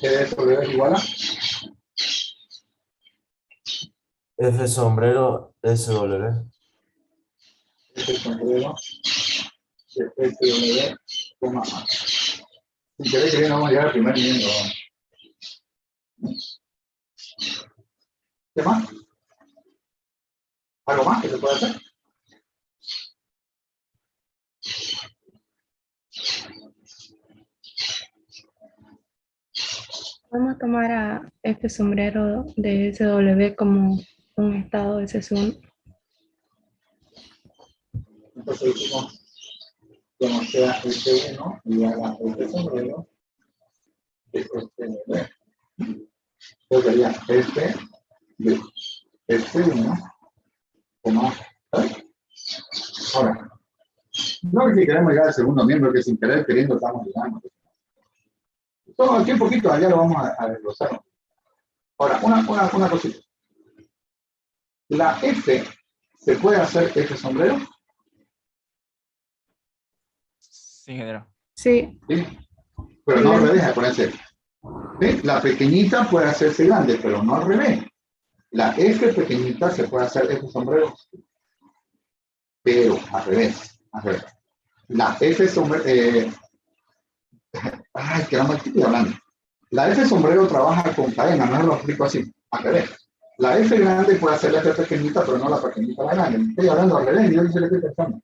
GSW es igual a F sombrero SW. F sombrero de SW, coma A. Sin querer que bien vamos a llegar al primer miembro. ¿Qué más? ¿Algo más que se puede hacer? Vamos a tomar a este sombrero de SW como un estado de S1. Entonces decimos que no sea S1 y haga este sombrero de SW. Entonces sería F de S1 como A. Ahora, no es que queremos llegar al segundo miembro, que sin querer queriendo estamos llegando. Todo aquí un poquito, allá lo vamos a desglosar. Ahora, una cosita. La F, ¿se puede hacer F sombrero? Sí, ingeniero. Sí, ¿Sí? Pero no al revés, acuérdense. ¿Sí? La pequeñita puede hacerse grande, pero no al revés. La F pequeñita se puede hacer F sombrero, pero al revés. Al revés. La F sombrero... ay, que no me estoy hablando. La F sombrero trabaja con cadena, no lo explico así, al revés. La F grande puede hacer la F pequeñita, pero no la pequeñita la grande. Estoy hablando al revés, yo no sé lo que estoy pensando.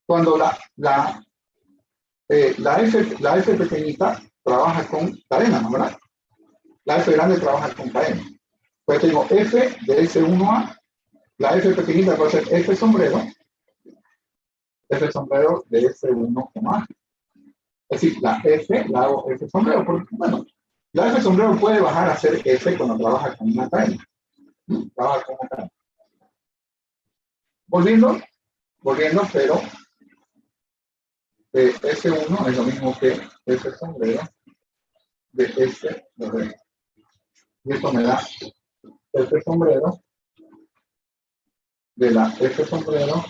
Cuando la F pequeñita trabaja con cadena, ¿no verdad? La F grande trabaja con cadena. Pues tengo F de S1A, la F pequeñita puede ser F sombrero de S1A. Es decir, la F la hago F sombrero, porque, bueno, la F sombrero puede bajar a ser F cuando trabaja con una cadena. Trabaja con una cadena. Volviendo, pero S1 es lo mismo que F sombrero de SW. Y esto me da F sombrero de la F sombrero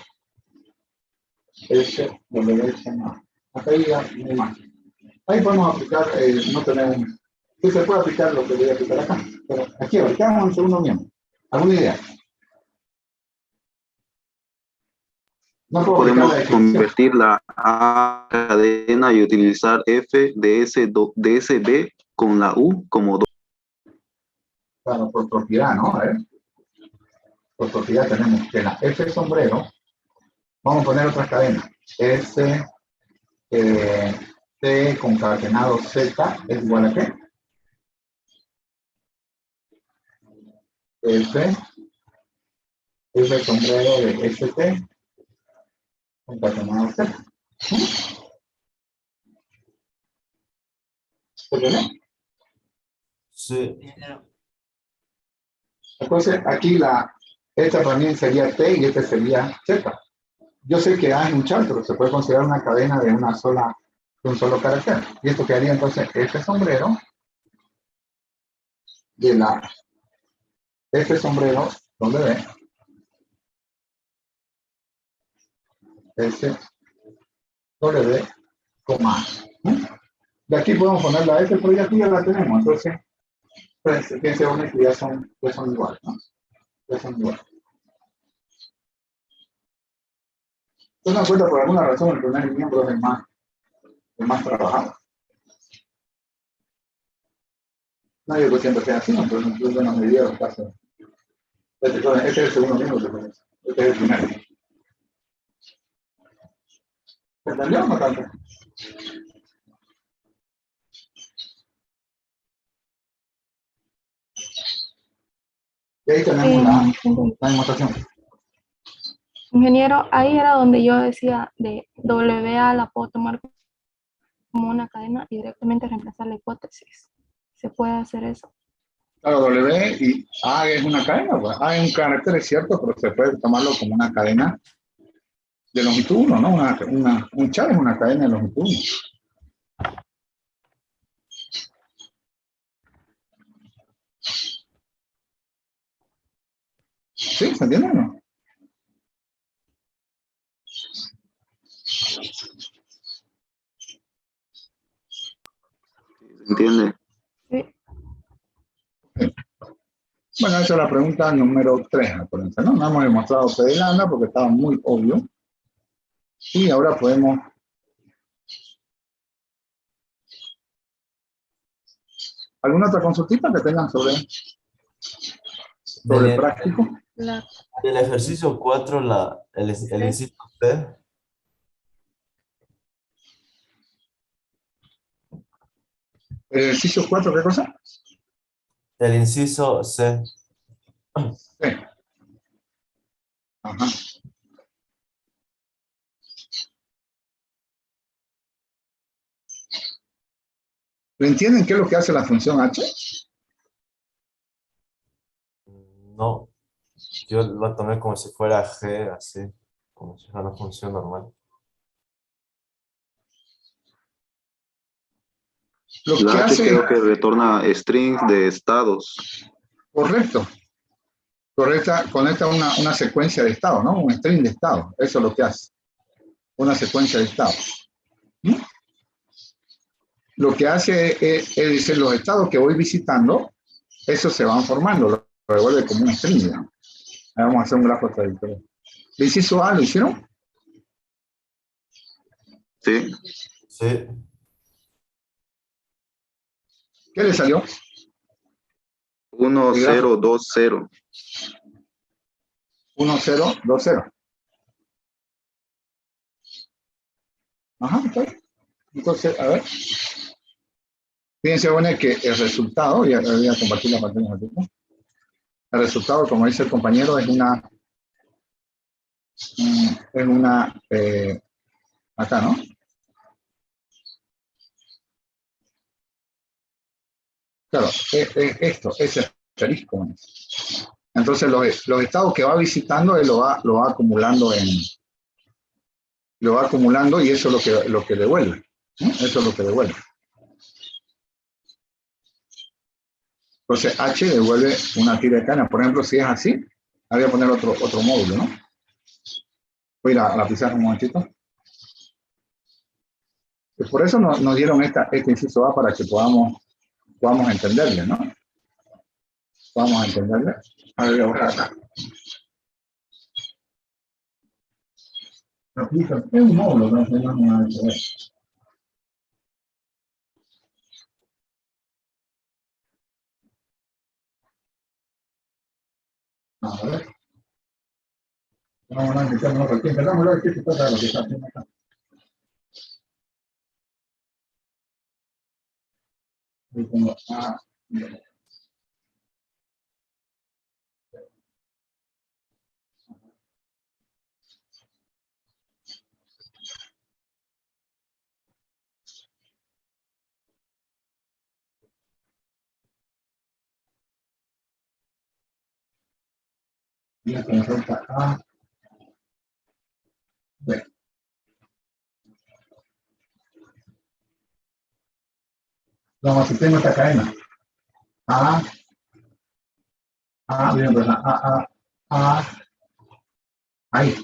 SW. Acá ya no hay más. Ahí podemos aplicar, no tenemos, sí se puede aplicar lo que voy a aplicar acá, pero aquí aplicamos en segundo miembro. ¿Alguna idea? No puedo aplicar Podemos la definición. convertir la A cadena y utilizar F de SB con la U como 2. Claro, por propiedad, ¿no? A ver. Por propiedad tenemos que la F sombrero, vamos a poner otras cadenas. S, T concatenado Z es igual a qué? F sombrero de ST concatenado Z. ¿Se entiende? Sí. Entonces, aquí esta también sería T y este sería Z. Yo sé que A es un char, pero se puede considerar una cadena de un solo carácter. Y esto quedaría entonces F sombrero de la F sombrero, ¿dónde ve? S, W, coma A. De aquí podemos poner la F, pero ya aquí ya la tenemos. Entonces, pues, fíjense uno que ya son iguales, ¿no? Ya son iguales. Yo me cuenta por alguna razón el primer miembro es el más trabajado. No digo que siempre sea así, ¿no? Pero incluso en la mayoría de los casos. Este es el segundo miembro que tenemos. Este es el primero. ¿Se entendió o no tanto? Y ahí tenemos la demostración. ingeniero, ahí era donde yo decía de WA la puedo tomar como una cadena y directamente reemplazar la hipótesis. ¿Se puede hacer eso? Claro, W y A es una cadena. Pues. A es un carácter, es cierto, pero se puede tomarlo como una cadena de longitud 1, ¿no? Un char es una cadena de longitud 1. ¿Sí? ¿Se entiende o no? ¿Se entiende? Sí. Bueno, esa es la pregunta número 3, acuérdense, ¿no? No hemos demostrado P de lambda porque estaba muy obvio. Y ahora podemos... ¿Alguna otra consultita que tengan sobre el práctico? Del ejercicio 4, el inciso C. ¿El ejercicio 4 qué cosa? El inciso C. Sí. Ajá. ¿Lo entienden qué es lo que hace la función h? No, yo lo tomé como si fuera G, así, como si fuera una función normal. Lo que La H hace... creo que retorna strings de estados. Correcto. Conecta una secuencia de estado, ¿no? Un string de estado. Eso es lo que hace. Una secuencia de estado. ¿Mm? Lo que hace es los estados que voy visitando, esos se van formando, lo devuelve como un string, digamos. Ahí vamos a hacer un grafo trayectoria. ¿El inciso A lo hicieron? Sí. Sí. ¿Qué le salió? 1, 0, 2, 0. 1, 0, 2, 0. Ajá, está bien. Entonces, a ver. Fíjense, bueno, que el resultado, ya voy a compartir la pantalla un ratito. El resultado, como dice el compañero, es acá, ¿no? Claro, esto, ese asterisco. Entonces, los estados que va visitando, él lo va acumulando y eso es lo que devuelve. ¿No? Eso es lo que devuelve. Entonces, H devuelve una tira de cadena. Por ejemplo, si es así, voy a poner otro módulo, ¿no? Voy a la pizarra un momentito. Pues por eso nos dieron este inciso A para que podamos entenderle, ¿no? Podamos entenderle. A ver, voy a borrar acá. Es un módulo, no tenemos nada que ver. A ver. Vamos a meternos aquí. Empezamos a ver qué se trata de lo que está haciendo acá. Ahí pongo A. Y la consulta A. B. Vamos, si tengo esta cadena. A. Bien, pues ahí.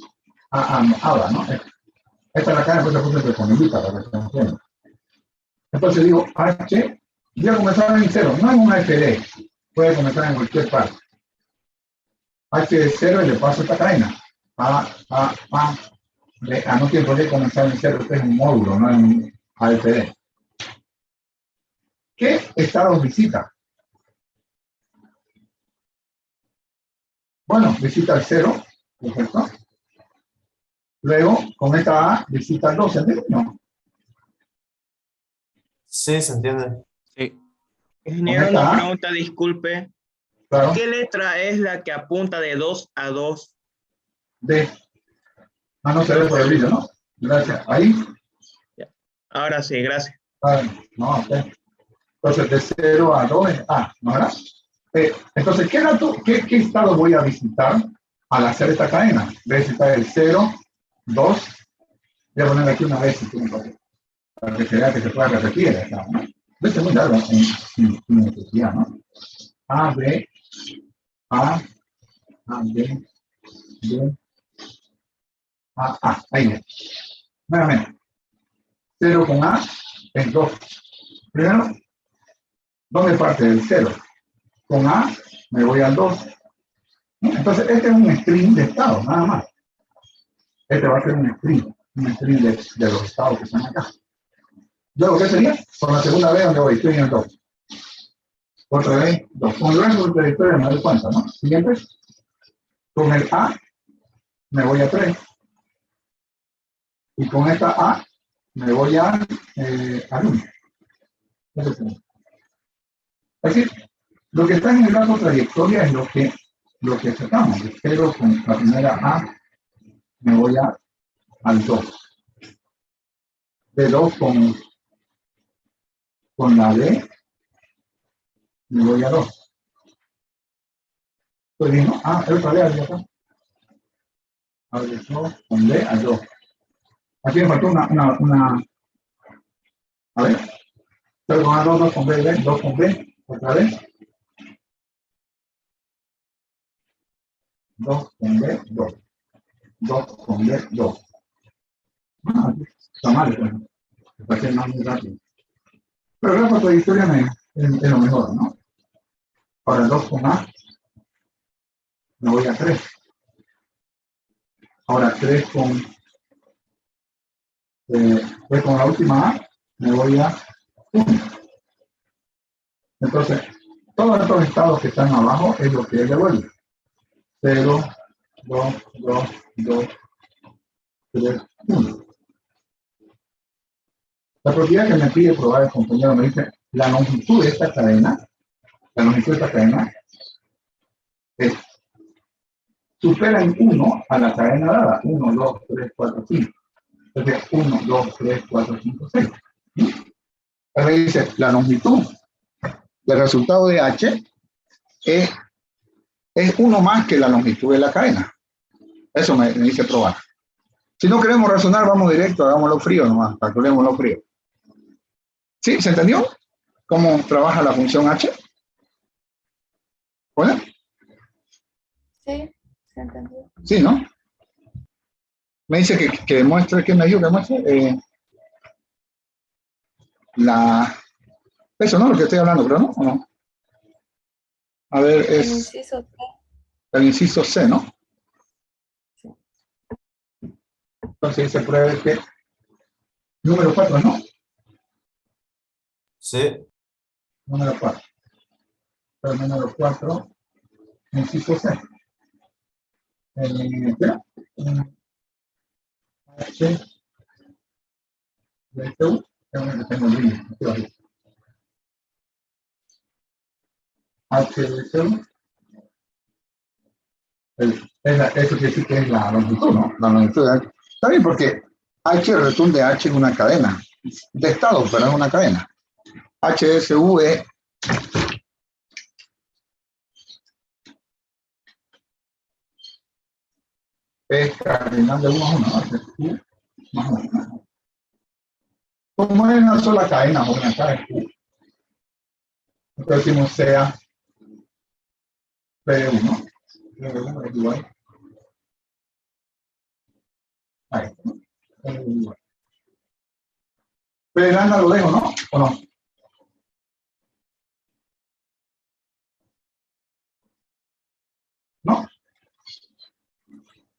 A, ¿no? Esta es la cadena, pues la puse entre comillitas para que se entienda. Entonces digo, H, voy a comenzar en 0, no en una FD, puede comenzar en cualquier parte. H de 0 y le paso esta cadena. No tiene por qué comenzar en 0, este es un módulo, no es un AFD. ¿Qué estados visita? Bueno, visita el 0, perfecto. Luego, con esta A, visita el 2, ¿entiendes? No. Sí, se entiende. Sí. Ingeniero, una pregunta, disculpe. Claro. ¿Qué letra es la que apunta de 2 a 2? D. No se ve por el vídeo, ¿no? Gracias. Ahí. Ya. Ahora sí, gracias. No, ok. Entonces, de 0 a 2 es A, ¿no era? Entonces, ¿qué estado voy a visitar al hacer esta cadena? Voy a visitar el 0, 2. Voy a poner aquí una vez para que se vea que se pueda repetir. ¿No? Esto es muy largo sin necesidad, ¿no? A, B, B, B, ahí es. Nuevamente. 0 con A es 2. Primero, ¿dónde parte del 0? Con A me voy al 2. Entonces, este es un string de estado, nada más. Este va a ser un string. un trílex de los estados que están acá. Luego, ¿qué sería? Con la segunda vez donde voy, estoy en el 2. Otra vez, 2. Con el resto de la historia me doy cuenta, ¿no? Siguiente. Con el A me voy a 3. Y con esta A me voy al 1. Es decir, lo que está en el grafo trayectoria es lo que sacamos. Pero con la primera A me voy al 2. De 2 con la D me voy a 2. Estoy bien, ¿no? Ah, el otra vez acá. A ver, 2 con D al 2. Aquí me faltó una. A ver. Estoy con A2, 2 con B, 2 con B. Otra vez. 2 con B, 2. 2 con B, 2. Ah, está mal, pues. Me parece más muy rápido. Pero la trayectoria es lo mejor, ¿no? Ahora 2 con A. Me voy a 3. Ahora 3 con la última A, me voy a 1. Entonces, todos estos estados que están abajo es lo que él devuelve. 0, 2, 2, 2, 3, 1. La propiedad que me pide probar el compañero me dice, la longitud de esta cadena es, supera en 1 a la cadena dada. 1, 2, 3, 4, 5. Entonces, 1, 2, 3, 4, 5, 6. Él me dice, la longitud del resultado de H es 1 más que la longitud de la cadena. Eso me dice probar. Si no queremos razonar, vamos directo, hagámoslo frío nomás, calculémoslo frío. ¿Sí? ¿Se entendió cómo trabaja la función H? ¿Hola? Sí, se entendió. Sí, ¿no? Me dice que demuestre, ¿qué me dijo que demuestre? Eso, ¿no? Lo que estoy hablando, creo, ¿no? ¿O no? A ver, es... El inciso C. El inciso C, ¿no? Sí. Entonces se pruebe que... Número 4, ¿no? Sí. Número 4. El número 4, inciso C. Espera. H. De este U. Tengo el línea. H de este U. Eso quiere decir que es la longitud, ¿no? La longitud de H. Está bien, porque H, el return de H es una cadena. De estado, pero es una cadena. HSU es cardinal de 1 a 1, ¿no? Más o menos. Como es una sola cadena, o una cadena, entonces decimos sea P1. P1 es igual. Ahí, ¿no? P lambda lo dejo, ¿no? ¿O no? ¿No?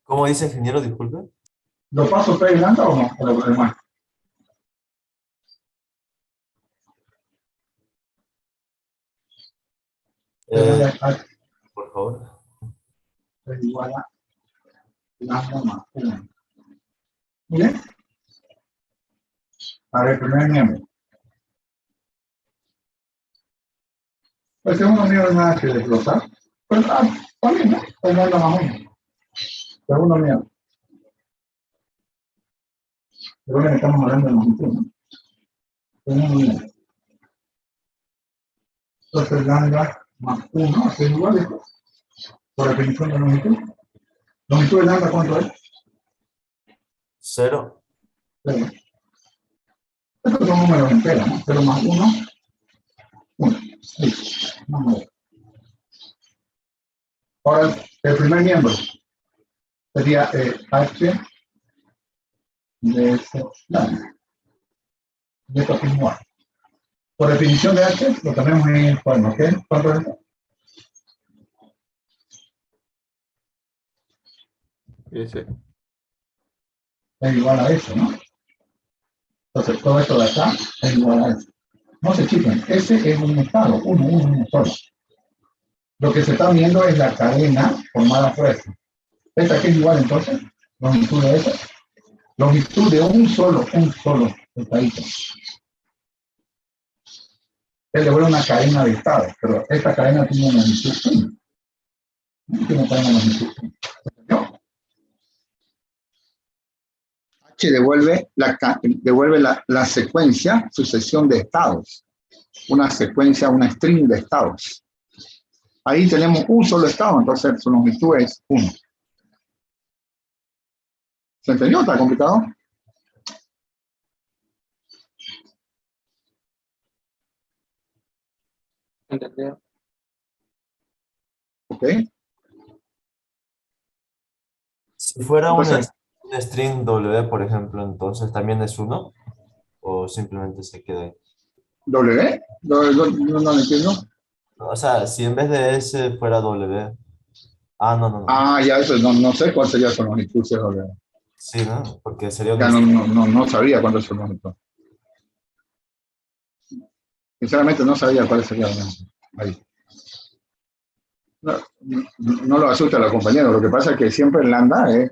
¿Cómo dice ingeniero? Disculpe. ¿Lo paso P lambda o no? O lo demás. Por favor. Es igual a lambda más 1. ¿Bien? Para el primer miembro. El segundo miembro no nada que desglosar. Pues también, ¿no? Es lambda más 1. Segundo miembro. Pero que estamos hablando de longitud, ¿no? Segundo miembro. Entonces lambda más 1 es igual a esto. Por definición de longitud. ¿Longitud de lambda cuánto es? 0. 0. Estos son números enteros, ¿no? 0 más 1, 1. Listo. Ahora, el primer miembro sería H de ese lambda. Y esto es igual. Por definición de H, lo tenemos en el cuaderno, ¿ok? ¿Cuánto es esto? Ese. es igual a eso, ¿no? Entonces, todo esto de acá es igual a eso. No se chiquen, ese es un estado, uno solo. Lo que se está viendo es la cadena formada por eso. ¿Esta que es igual entonces? Longitud de esa. Longitud de un solo estadito. Él le vuelve una cadena de estados, pero esta cadena tiene una longitud 1. No tiene una longitud 1. H devuelve la secuencia, sucesión de estados. Una secuencia, una string de estados. Ahí tenemos un solo estado, entonces su longitud es 1. ¿Se entendió? ¿Está complicado? ¿Entendido? Ok. Si fuera Entonces, un string W, por ejemplo, entonces también es 1 o simplemente se queda ahí. ¿W? No entiendo. O sea, si en vez de S fuera W. Ah, no. Ah, ya eso, no sé cuál sería su longitud. Si es W. Sí, ¿no? Porque sería un Ya string. no sabía cuál es su longitud. Sinceramente no sabía cuál sería la longitud. Ahí. No lo asusta a los compañeros, lo que pasa es que siempre en lambda en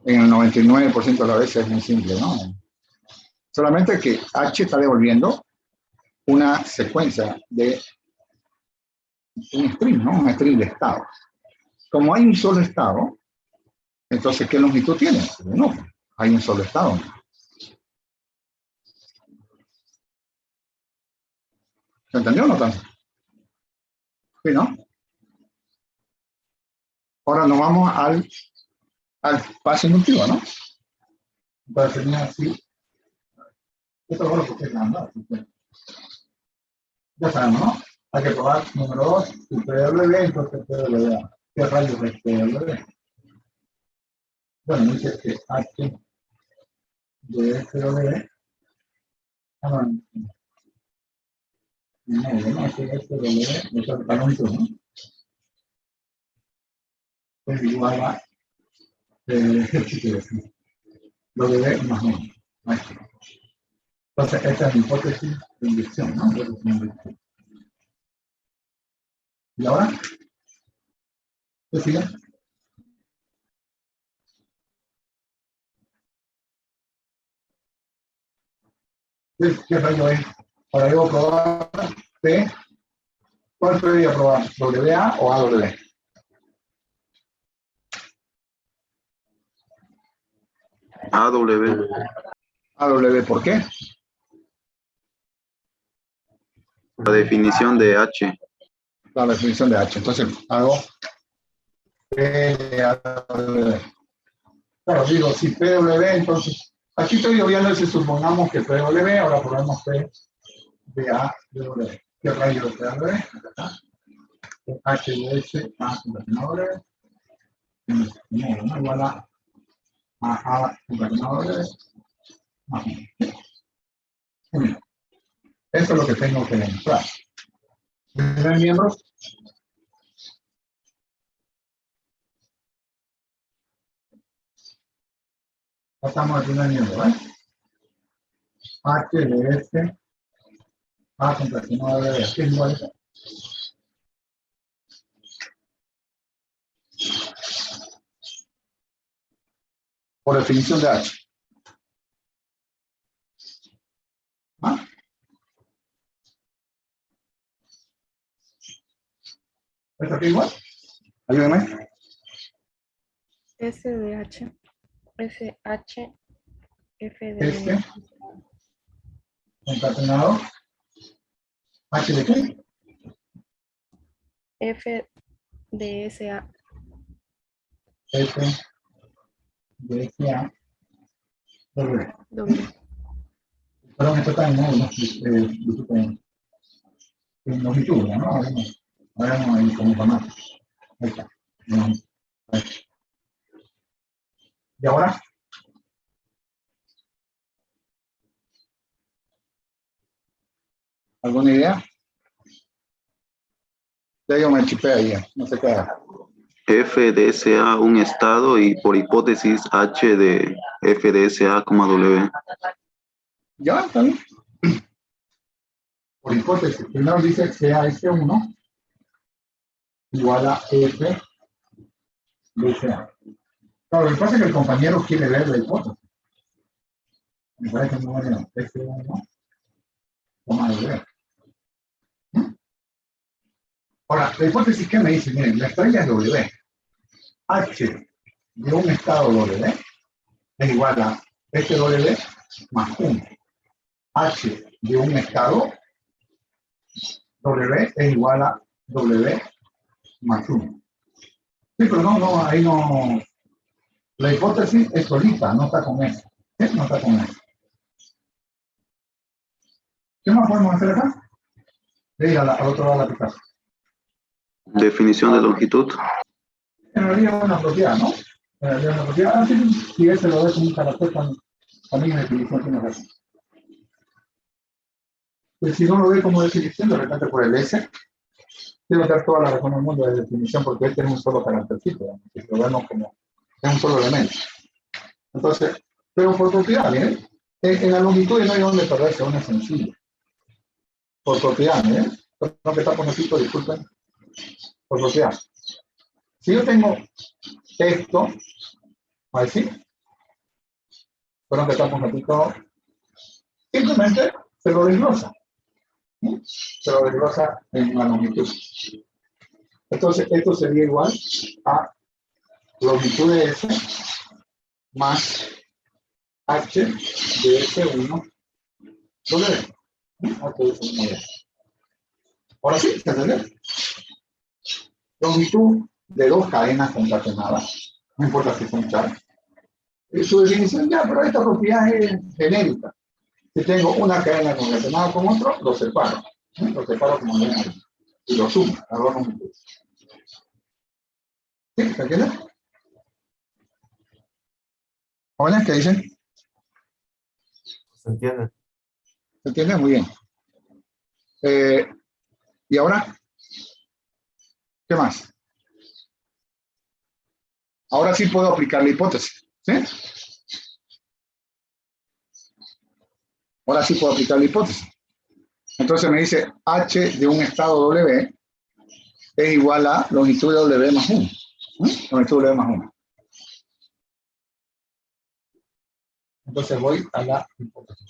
el 99% de las veces es muy simple, ¿no? Solamente que H está devolviendo una secuencia de un string, ¿no? Un string de estados. Como hay un solo estado, entonces, ¿qué longitud tiene? No, hay un solo estado. ¿Se entendió o no tanto? Sí, ¿no? Ahora nos vamos al paso inductivo, ¿no? Entonces tenía así. Esto es lo que es lambda. Ya sabemos, ¿no? Hay que probar número 2, PW, entonces PW. ¿Qué rayos es PW? Bueno, dice que H de PW. No, es que PW, eso es canónico, ¿no? Es igual a W más 1. Entonces, esta es mi hipótesis de inducción, ¿no? ¿Y ahora? ¿Qué sigue? ¿Qué rayo es? Ahora debo probar P. ¿Cuál debería probar? ¿WA o AW? AW. AW, ¿por qué? La definición de H. La definición de H. Entonces hago P de AW. Claro, digo, si PW, entonces, aquí estoy obviando si supongamos que PW, ahora ponemos P de AW. ¿Qué rayo de PW? Acá. H de S, A concatenador. Igual a concatenador. Eso es lo que tengo que demostrar. ¿Primer miembro? Pasamos al primer miembro, ¿eh? H de S, A concatenado de B. ¿Qué es igual a eso? Por definición de H. ¿Ah? ¿Esto aquí igual? Ayúdame. S de H, SH, F de Este. Concatenado. ¿H de qué? F de SA. F de SA. W. Perdón, esto está en módulo. En longitud, ¿no? Ahora no hay como formato. Ahí está. Ahí. ¿Y ahora? ¿Alguna idea? Ya yo me chipé ahí, no sé qué. F de SA un estado y por hipótesis H de F de SA, W. Ya, está bien. Por hipótesis, primero dice CAS1 igual a F de SA. Claro, lo que pasa es que el compañero quiere ver la hipótesis. Me parece muy bueno. F1, W. Ahora, la hipótesis que me dice, miren, la estrella es W. H de un estado W es igual a SW más 1. H de un estado W es igual a W más 1. Sí, pero no, ahí no. La hipótesis es solita, no está con eso. ¿Sí? No está con eso. ¿Qué más podemos hacer acá? De ir al otro lado de la pizarra. Definición de longitud. En realidad es una propiedad, ¿no? En realidad es una propiedad. Ah, sí, si ese lo ve como un carácter, también es definición tiene razón. Pues si no lo ve como definición, de repente por el S, tiene que dar toda la razón del mundo de definición, porque este es un solo caractercito, ¿no? Si lo vemos como es un solo elemento. Entonces, pero por propiedad, ¿eh? En la longitud no hay donde perderse, uno es sencillo. Por propiedad, ¿eh? No que está con esto, disculpen. Por propiedad. Si yo tengo esto, así, pero que está con esto, simplemente se lo desglosa. ¿Sí? Se lo desglosa en la longitud. Entonces, esto sería igual a longitud de S más H de S1 W. Ahora sí, ¿se entiende? Longitud de dos cadenas concatenadas, no importa si son char. Su definición ya, pero esta propiedad es genérica. Si tengo una cadena concatenada con otro, lo separo. Lo separo como ven ahí. Y lo sumo, las dos longitudes. ¿Sí? ¿Se entiende? ¿Jóvenes qué dicen? ¿Se entiende? ¿Se entiende? Muy bien. ¿Y ahora? ¿Qué más? Ahora sí puedo aplicar la hipótesis. ¿Sí? Ahora sí puedo aplicar la hipótesis. Entonces me dice H de un estado W es igual a longitud de W más 1. Longitud de W más 1. Entonces voy a la hipótesis.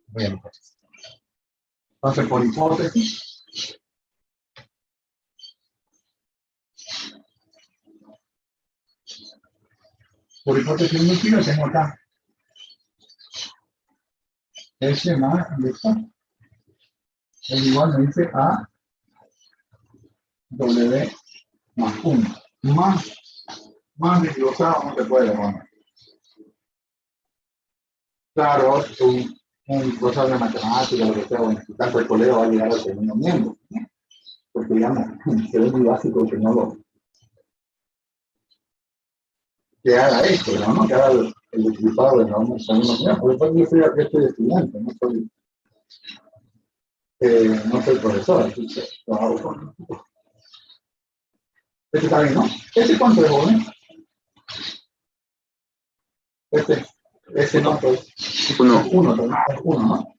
Voy a la hipótesis. Entonces por hipótesis, múltiple tengo acá S más esto es igual, me dice a W más 1. Más desglosado no se puede poner. Claro, un profesor de matemática, lo que sea, bueno, tanto el colega va a llegar al segundo miembro, ¿no? Porque digamos, se ve muy básico que no lo que haga esto, ¿no? Que haga el equipado de los segundos miembros. Por eso yo estoy estudiante, no soy profesor, así que lo hago con. Este está bien, ¿no? ¿Este cuánto es, joven? Este no, pues. Uno también. Es uno, ¿no?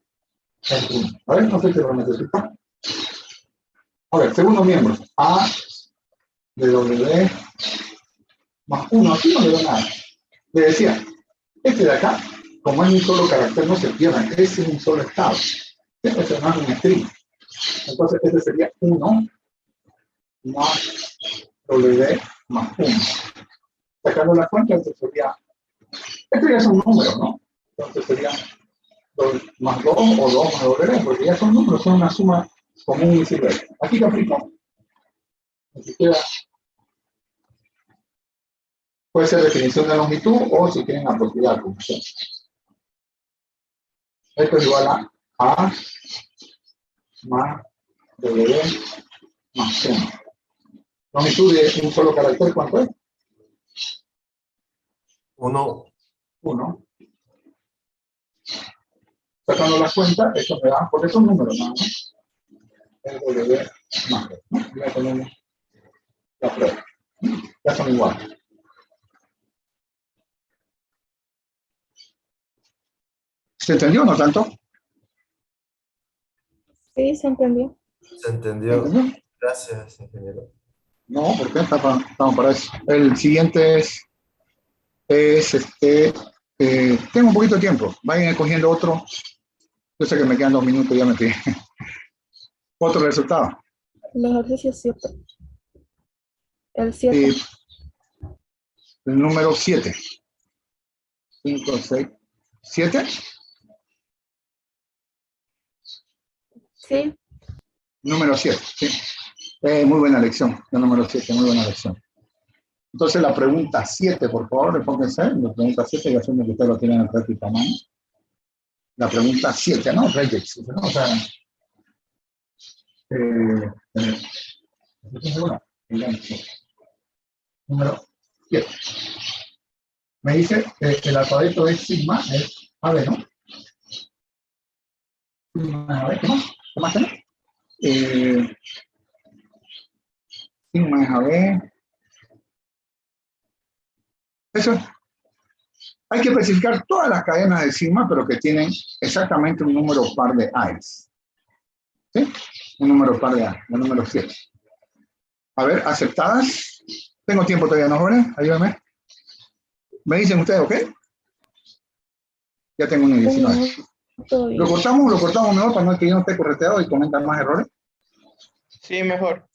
Es uno. A ver, no sé si lo necesita. A ver, segundo miembro. A de W más 1. Aquí no le doy nada. Le decía, este de acá, como es un solo carácter, no se pierda. Ese es un solo estado. Este es más un string. Entonces, este sería 1 más W más 1. Sacando la cuenta, entonces sería. Esto ya son números, ¿no? Entonces sería 2 más 2 o 2 más W, porque ya son números, son una suma común y silvestre. Aquí te aplico. Aquí queda. Puede ser definición de longitud o si quieren apropiar, como sea. Esto es igual a más W más 1. Longitud de un solo carácter, ¿cuánto es? 1. 1. Sacando las cuentas, esto me da, porque son números nada más. El W más 2, ¿no? Ya tenemos la prueba. Ya son iguales. ¿Se entendió o no tanto? Sí, se entendió. Se ¿Se entendió. entendió? Gracias, ingeniero. No, porque estamos para eso. El siguiente es tengo un poquito de tiempo. Vayan escogiendo otro. Yo sé que me quedan 2 minutos, ya me pide. Otro resultado. El ejercicio 7. El 7. El número 7. 5, 6, 7. Sí. Número 7, sí. Muy buena lección. El número 7, muy buena lección. Entonces la pregunta 7, por favor, repónganse. La pregunta 7, ya asumo que ustedes lo tienen en práctica a mano. La pregunta 7, ¿no? Regex, ¿no? O sea, número 7. Me dice el alfabeto es sigma, es AB, ¿no? Sigma AB, ¿qué más? ¿Qué más tenemos? Sigma es AB. Eso es. Hay que especificar todas las cadenas de sigma, pero que tienen exactamente un número par de A's. ¿Sí? Un número par de A, el número 7. A ver, aceptadas. Tengo tiempo todavía, ¿no, jóvenes? Ayúdenme. ¿Me dicen ustedes, ok? Ya tengo un 19. ¿Lo cortamos mejor para que yo no esté correteado y cometan más errores? Sí, mejor.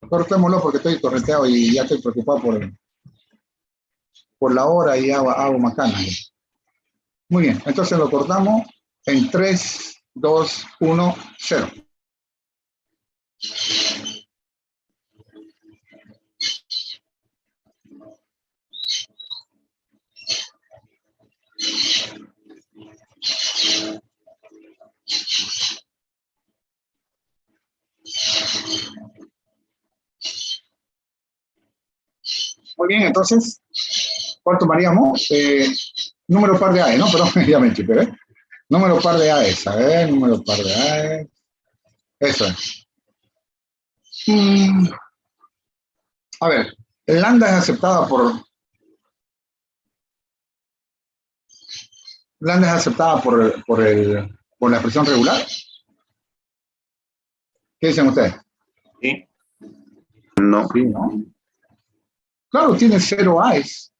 Cortémoslo porque estoy correteado y ya estoy preocupado por la hora y hago macanas. Muy bien, entonces lo cortamos en 3, 2, 1, 0. Muy bien, entonces, ¿cuál tomaríamos? Número par de AE, ¿no? Perdón, ya me equivoqué, ¿eh? Número par de AEs, a ver, número par de AEs. Eso es. A ver, lambda es aceptada por... Lambda es aceptada por la expresión regular. ¿Qué dicen ustedes? Sí. No. Sí, ¿no? Claro, tiene 0 AEs.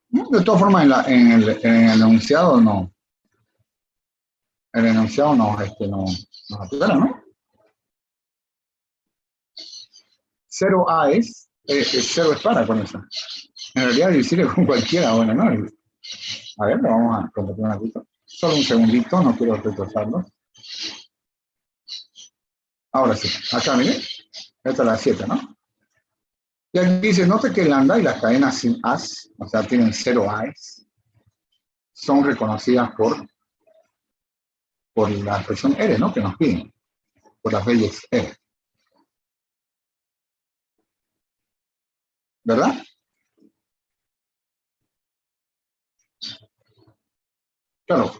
De todas formas, en el enunciado no. El enunciado no aclara, ¿no? 0 AEs, 0 es para con eso. En realidad, decirle con cualquiera, bueno, ¿no? A ver, lo vamos a compartir una cosa. Solo un segundito, no quiero retrasarlo. Ahora sí, acá miren, esta es la 7, ¿no? Y aquí dice, note que lambda y las cadenas sin as, o sea, tienen 0 AEs, son reconocidas por la expresión R, ¿no? Que nos piden, por las leyes R. ¿Verdad? Claro.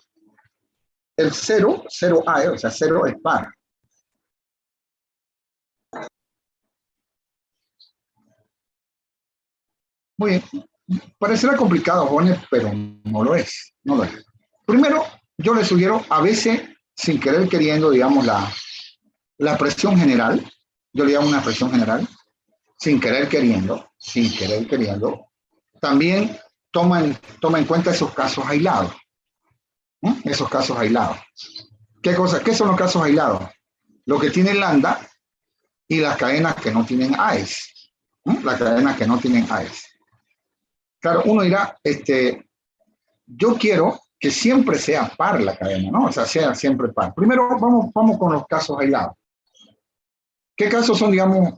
El 0 AE, o sea, 0 es par. Muy bien. Parecerá complicado, jóvenes, pero no lo es. No lo es. Primero, yo les sugiero, a veces, sin querer queriendo, digamos, la presión general, yo le llamo una presión general, sin querer queriendo, también toma en cuenta esos casos aislados. ¿No? Esos casos aislados. ¿Qué son los casos aislados? Lo que tiene lambda y las cadenas que no tienen AES. ¿No? Las cadenas que no tienen AES. Claro, uno dirá, yo quiero que siempre sea par la cadena, ¿no? O sea, sea siempre par. Primero, vamos con los casos aislados. ¿Qué casos son, digamos,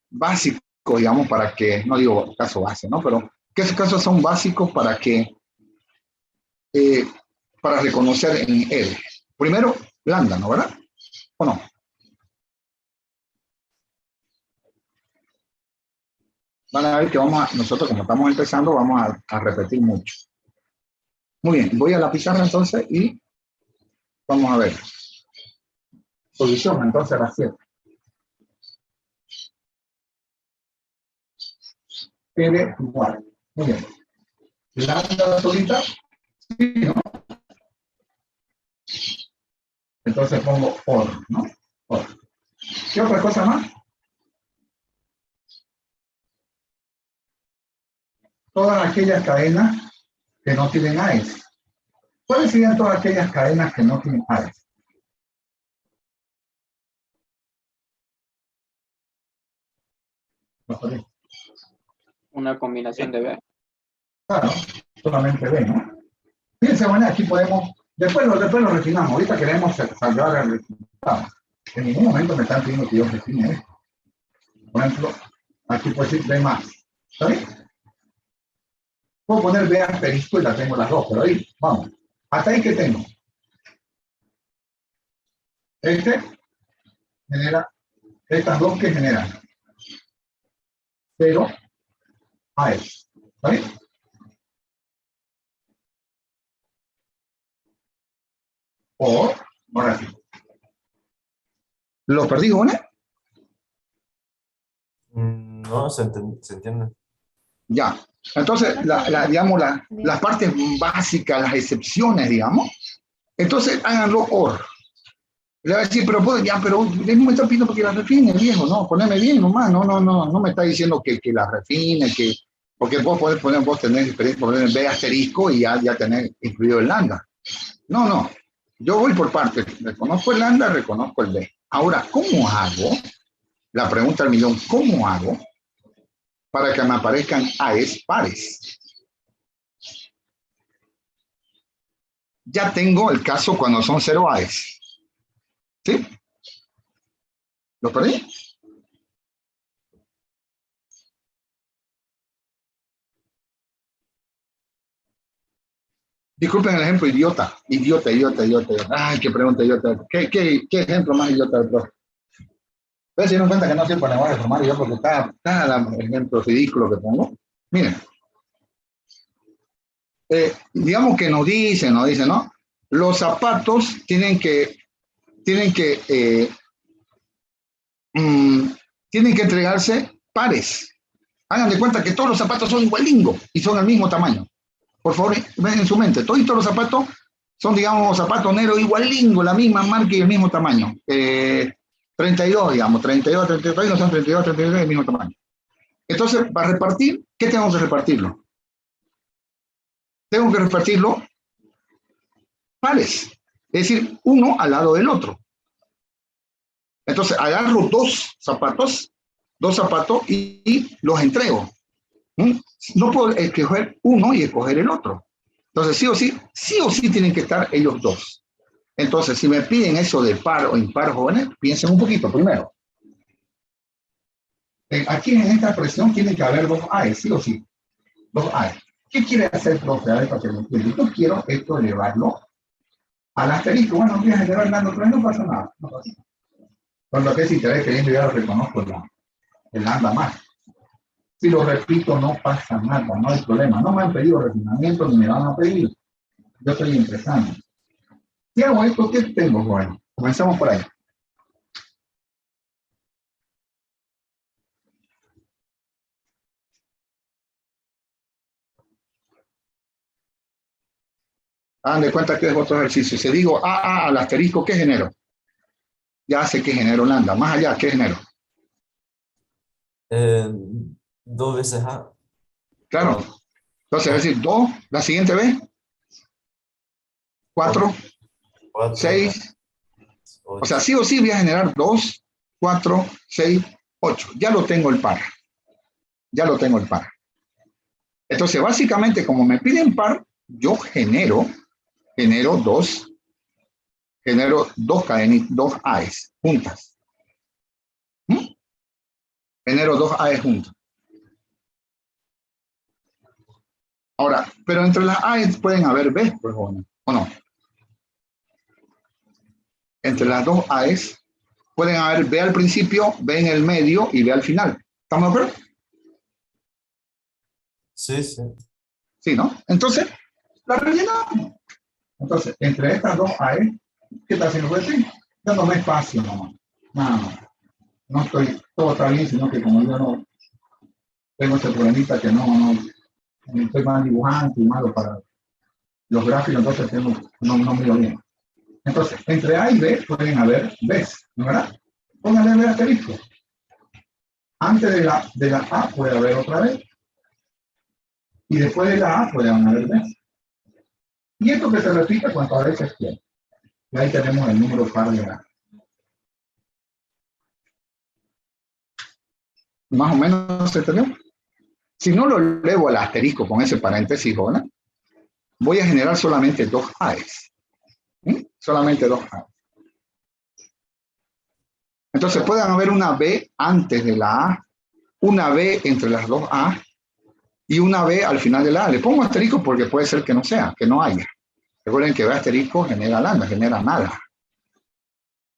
básicos, digamos, para que, no digo caso base, ¿no? Pero, ¿qué casos son básicos para reconocer en él? Primero, lambda, ¿no? ¿Verdad? ¿O no? Van a ver que nosotros como estamos empezando, vamos a repetir mucho. Muy bien, voy a la pizarra entonces y vamos a ver. Solución, entonces, a las 7. quede igual. Muy bien. Lambda solita, sí, ¿no? Entonces pongo or, ¿no? Or. ¿Qué otra cosa más? Todas aquellas cadenas que no tienen AES. ¿Cuáles serían todas aquellas cadenas que no tienen AES? Una combinación de B. Claro, solamente B, ¿no? Fíjense, bueno, aquí podemos, después lo refinamos, ahorita queremos salvar el resultado. En ningún momento me están pidiendo que yo refine esto. Por ejemplo, aquí puedo decir B más. ¿Está bien? Puedo poner B asterisco y la tengo las dos, pero ahí, vamos. Hasta ahí que tengo. Este genera, estas dos que generan. Pero AES. ¿Está bien? O, ahora sí. ¿Lo perdí, ¿no? No, se entiende. Ya. Entonces, digamos, las partes básicas, las excepciones, digamos. Entonces, háganlo OR. Le va a decir, pero me está pidiendo porque la refine, viejo, no, poneme bien nomás, no me está diciendo que la refine, porque vos podés poner, vos tenés experiencia, poner B asterisco y ya tenés incluido el lambda. No, yo voy por partes, reconozco el lambda, reconozco el B. Ahora, ¿cómo hago? La pregunta del millón, ¿cómo hago para que me aparezcan AES pares? Ya tengo el caso cuando son 0 AES. ¿Sí? ¿Lo perdí? Disculpen el ejemplo idiota. Ay, qué pregunta idiota. ¿Qué ejemplo más idiota del profe? ¿Ustedes se dieron cuenta que no sirve para lenguaje formal yo porque está el ejemplo ridículo que pongo? Miren. Digamos que nos dicen, ¿no? Los zapatos tienen que entregarse pares. Hagan de cuenta que todos los zapatos son igualingos y son del mismo tamaño. Por favor, ven en su mente. Todos los zapatos son, digamos, zapatos negros igualingo, la misma marca y el mismo tamaño. 32, digamos, 32, 32, no son 32, 32, el mismo tamaño. Entonces, para repartir, ¿qué tengo que repartirlo? Tengo que repartirlo pares. Es decir, uno al lado del otro. Entonces, agarro dos zapatos y los entrego. No puedo escoger uno y escoger el otro. Entonces, sí o sí tienen que estar ellos dos. Entonces, si me piden eso de par o impar, jóvenes, piensen un poquito primero. Aquí en esta expresión tiene que haber dos AES, sí o sí. Dos AES. ¿Qué quiere hacer, profe? A ver, para que me entiendan. Yo quiero esto elevarlo al asterisco. Bueno, voy a elevar dando, pero no pasa nada. No pasa nada. Cuando que si te ves queriendo, ya lo reconozco el lambda más. Si lo repito, no pasa nada, no hay problema. No me han pedido refinamiento ni me van a pedir. Yo estoy empezando. Si hago esto, ¿qué tengo, joven? Comenzamos por ahí. Hagan de cuenta que es otro ejercicio. Si digo AA al asterisco, ¿qué genero? Ya sé que genero lambda. Más allá, ¿qué genero? 2 veces A. Claro. Entonces, es decir, 2, la siguiente vez, 4, 6. O sea, sí o sí voy a generar 2, 4, 6, 8. Ya lo tengo el par. Entonces, básicamente, como me piden par, yo genero dos cadenas, dos AES juntas. Genero dos AES juntas. Ahora, pero entre las AES pueden haber B, pues, ¿o no? Entre las dos AES pueden haber B al principio, B en el medio y B al final. ¿Estamos de acuerdo? Sí. Sí, ¿no? Entonces, la rellenamos. Entonces, entre estas dos AES, ¿qué está haciendo? Pues sí, dándome espacio nomás. No estoy, todo está bien, sino que como yo tengo este problemita que no soy mal dibujante y malo para los gráficos, entonces no miro bien. Entonces, entre A y B pueden haber Bs, ¿no verdad? Póngale B asterisco. Antes de la A puede haber otra B. Y después de la A puede haber B. Y esto que se repite cuantas veces quiera. Y ahí tenemos el número par de A. Más o menos se entendió. Si no lo elevo al asterisco con ese paréntesis, ¿no? Voy a generar solamente dos A's. Solamente dos A. Entonces pueden haber una B antes de la A, una B entre las dos A y una B al final de la A. Le pongo asterisco porque puede ser que no sea, que no haya. Recuerden que B asterisco genera lambda, genera nada.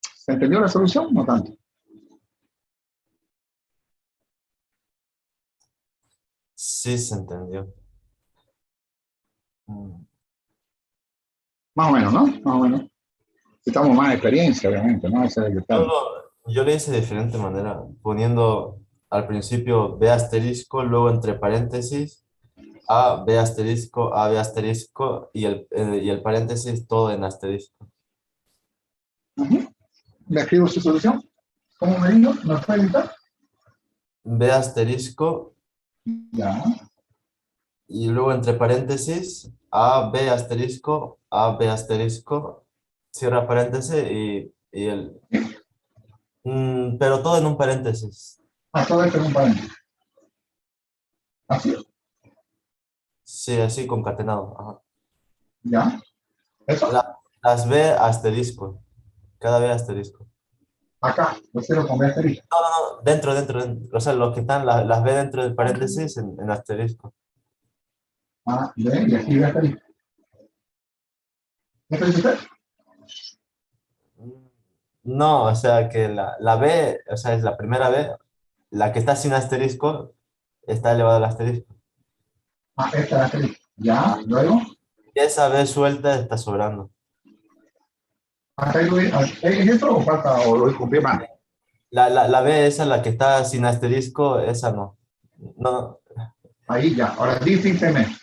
¿Se entendió la solución? No tanto. Sí, se entendió. Más o menos, ¿no? Más o menos. Necesitamos más experiencia, obviamente, ¿no? Ese es el detalle. Yo le hice de diferente manera, poniendo al principio B asterisco, luego entre paréntesis, A, B asterisco, y el paréntesis todo en asterisco. ¿Le escribo su solución? ¿Cómo me dijo? ¿Nos puede editar? B asterisco, Ya. y luego entre paréntesis, A, B asterisco, cierra paréntesis pero todo en un paréntesis. Todo esto en un paréntesis. ¿Así? Sí, así concatenado. Ajá. ¿Ya? ¿Eso? Las B asterisco, cada B asterisco. Acá, lo quiero con B asterisco. No, dentro. O sea, los que están, las B dentro del paréntesis en asterisco. A, B y aquí B asterisco. ¿Qué dice usted? No, o sea que la B, o sea, es la primera B, la que está sin asterisco, está elevada al asterisco. Ah, esta es la asterisco. Ya, luego. Y esa B suelta está sobrando. Acá ¿es esto o falta o lo cumplí mal? La B, esa, la que está sin asterisco, esa no. No. Ahí ya, ahora dícteme.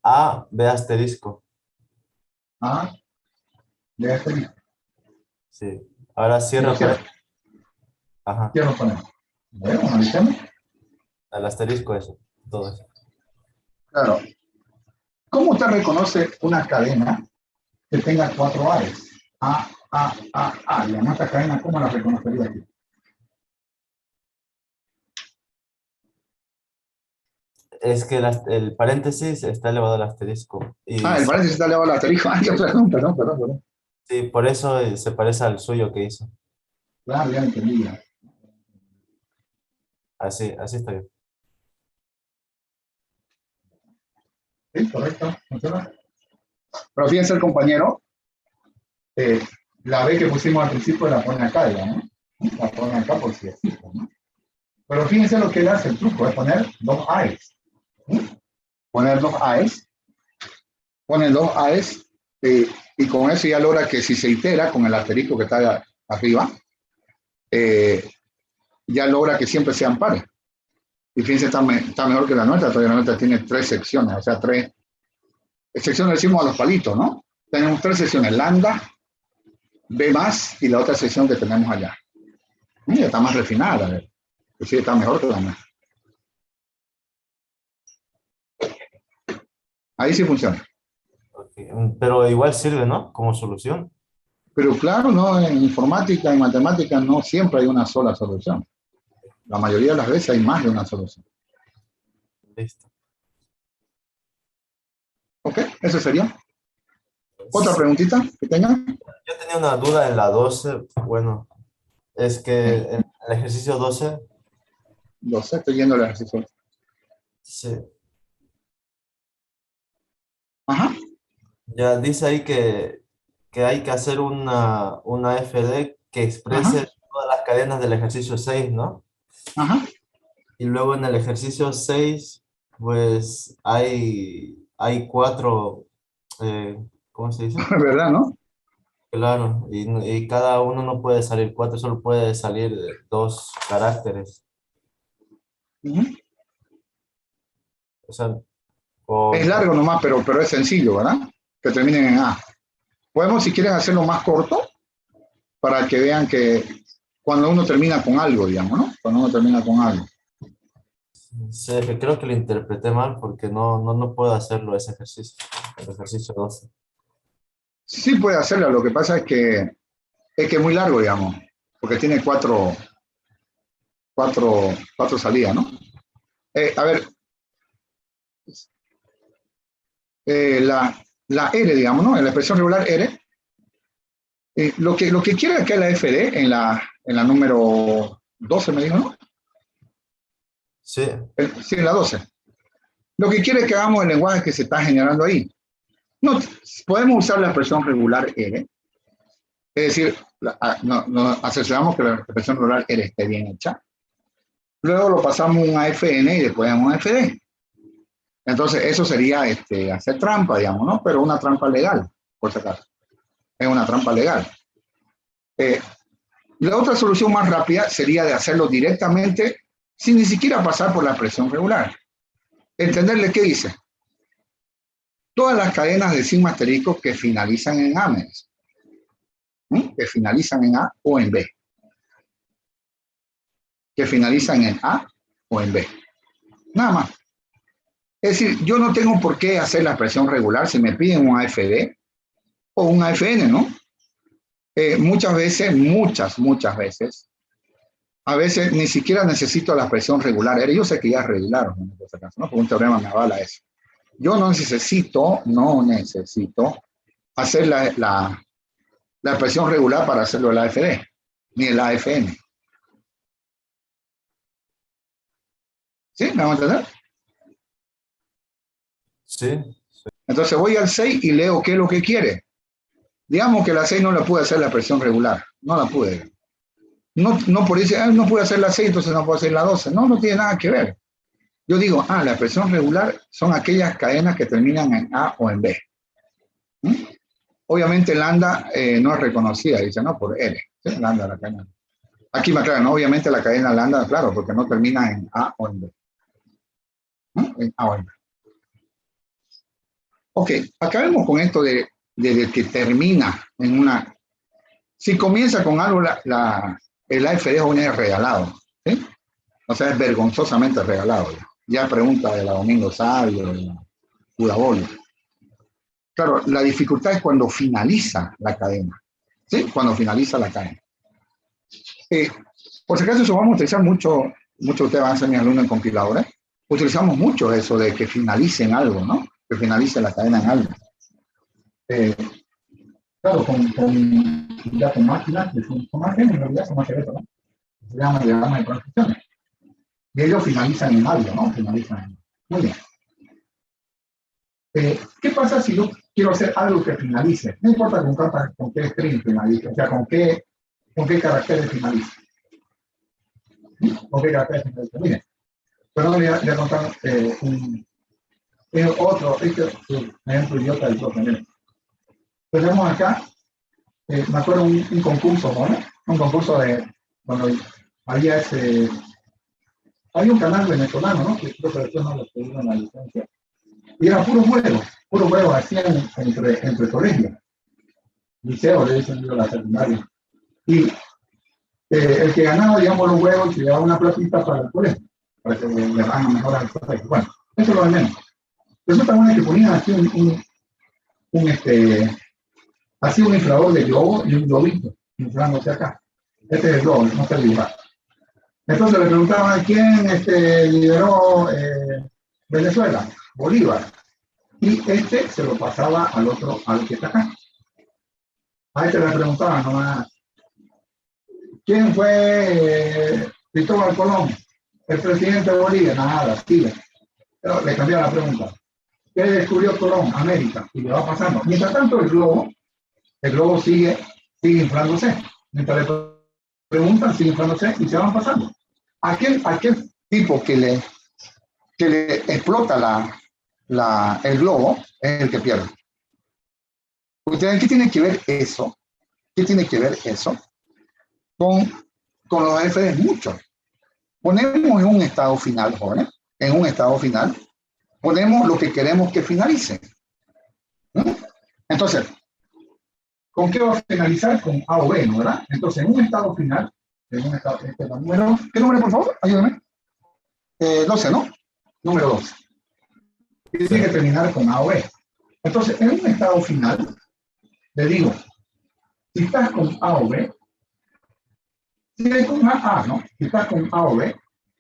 A, B asterisco. A, B asterisco. Sí. Ahora cierra. Ajá. Cierro con él. Bueno, analicemos. El asterisco, eso. Todo eso. Claro. ¿Cómo usted reconoce una cadena que tenga 4 A's? A. Y además esta cadena, ¿cómo la reconocería aquí? Es que el paréntesis está elevado al asterisco. El paréntesis está elevado al asterisco. Ay, perdón. Sí, por eso se parece al suyo que hizo. Claro, ya entendí. Así está bien. Sí, correcto. ¿Funciona? Pero fíjense el compañero, la B que pusimos al principio la pone acá, ¿no? La pone acá por si existe, ¿no? Pero fíjense lo que él hace, el truco es poner dos A's. Poner dos A's. Pone dos A's y con eso ya logra que si se itera con el asterisco que está arriba, ya logra que siempre sean pares. Y fíjense, está mejor que la nuestra, todavía la nuestra tiene 3 secciones, o sea, 3 secciones decimos a los palitos, ¿no? Tenemos 3 secciones, lambda, B más y la otra sección que tenemos allá. Y está más refinada, pues sí, está mejor que la nuestra. Ahí sí funciona. Okay. Pero igual sirve, ¿no? Como solución. Pero claro, no, en informática, en matemáticas, no siempre hay una sola solución. La mayoría de las veces hay más de una solución. Listo. Ok, eso sería. ¿Otra preguntita que tengan? Yo tenía una duda en la 12. Bueno, es que en el ejercicio 12. 12, estoy yendo al ejercicio. Sí. Ajá. Ya dice ahí que hay que hacer una FD que exprese todas las cadenas del ejercicio 6, ¿no? Ajá. Y luego en el ejercicio 6, pues hay 4, ¿cómo se dice? ¿Verdad, no? Claro, y cada uno no puede salir 4, solo puede salir 2 caracteres. Ujú. O sea, Es largo nomás, pero es sencillo, ¿verdad? Que terminen en A. Podemos, si quieren, hacerlo más corto para que vean que cuando uno termina con algo, digamos, ¿no? Cuando uno termina con algo. sí, es que creo que lo interpreté mal porque no puedo hacerlo ese ejercicio, el ejercicio 12. Sí puede hacerlo, lo que pasa es que es muy largo, digamos, porque tiene cuatro salidas, ¿no? A ver, la R, digamos, ¿no? En la expresión regular R, lo que quiere acá la FD en la número 12, me dijo, ¿no? Sí, Sí, en la 12. Lo que quiere que hagamos el lenguaje que se está generando ahí. No, podemos usar la expresión regular R, es decir, asesoramos que la expresión regular R esté bien hecha. Luego lo pasamos a un AFN y después a un AFD. Entonces, eso sería hacer trampa, digamos, ¿no? Pero una trampa legal, por si acaso. Es una trampa legal. La otra solución más rápida sería de hacerlo directamente sin ni siquiera pasar por la expresión regular. Entenderle qué dice. Todas las cadenas de sigma asterisco que finalizan en A, que finalizan en A o en B. Que finalizan en A o en B. Nada más. Es decir, yo no tengo por qué hacer la expresión regular si me piden un AFD o un AFN, ¿no? Muchas veces, muchas veces, a veces ni siquiera necesito la expresión regular. Yo sé que ya es regular, ¿no? Porque un teorema me avala eso. Yo no necesito hacer la expresión regular para hacerlo el AFD, ni el AFN. ¿Sí? ¿Me vamos a entender? sí, Entonces voy al 6 y leo qué es lo que quiere. Digamos que la 6 no le pude hacer la expresión regular. No la pude. No por decir, no pude hacer la 6, entonces no puedo hacer la 12. No tiene nada que ver. Yo digo, la expresión regular son aquellas cadenas que terminan en A o en B. ¿Mm? Obviamente lambda no es reconocida, dice, no, por L. ¿Sí? Lambda, la cadena. Aquí me aclaran, ¿no? Obviamente la cadena lambda, claro, porque no termina en A o en B. ¿Mm? En A o en B. Ok, acabemos con esto de que termina en una... Si comienza con algo, el AFD es un regalado. ¿Sí? O sea, es vergonzosamente regalado. Ya pregunta de la Domingo Sabio, de la Udabolo. Claro, la dificultad es cuando finaliza la cadena. ¿Sí? Cuando finaliza la cadena. Por si acaso, eso vamos a utilizar mucho ustedes van a ser mis alumnos en compiladores. Utilizamos mucho eso de que finalicen algo, ¿no? Que finalice la cadena en algo. Claro, con máquinas, con máquinas en realidad son eso, ¿no? Se llama diagrama de transiciones. Y ellos finalizan en algo, ¿no? Finalizan en... Muy bien. ¿Qué pasa si yo quiero hacer algo que finalice? No importa con qué string finalice, o sea, con qué caracteres finalice. ¿Con qué caracteres finalice? Miren, pero no le voy a contar otro ejemplo idiota del profe. Miren. Tenemos acá, me acuerdo un concurso, ¿no? Un concurso de, cuando había hay un canal venezolano, ¿no? Que creo que después no lo tuvieron la licencia. Y era puro juego, hacían entre colegios. Liceo, le dicen yo, la secundaria. Y el que ganaba, digamos, los juegos, se llevaba una platita para el colegio, para que le hagan mejor al colegio. Bueno, eso es lo de menos. Resulta bueno que ponían aquí así un inflador de globo y un globito, inflándose acá. Este es el globo, no está dibujado. Entonces le preguntaban quién lideró Venezuela, Bolívar. Y se lo pasaba al que está acá. A le preguntaban nomás, ¿quién fue Cristóbal Colón? El presidente de Bolivia, nada, sigue. Pero le cambiaba la pregunta. ¿Qué descubrió Colón? América. Y le va pasando. Mientras tanto, el globo sigue inflándose. Mientras le preguntan, sigue inflándose y se van pasando. Aquel tipo que le explota el globo es el que pierde. ¿Ustedes qué tiene que ver eso? ¿Qué tiene que ver eso con los AFD? Mucho. Ponemos en un estado final, jóvenes, en un estado final, ponemos lo que queremos que finalice. ¿Mm? Entonces, ¿con qué va a finalizar? Con A o B, ¿no? ¿Verdad? Entonces, en un estado final, en un estado, este es el número, ¿qué número, por favor? Ayúdame. 12, ¿no? Número 12. Tiene que terminar con A o B. Entonces, en un estado final, le digo, si estás con A o B, si es con A, ¿no? Si estás con A o B,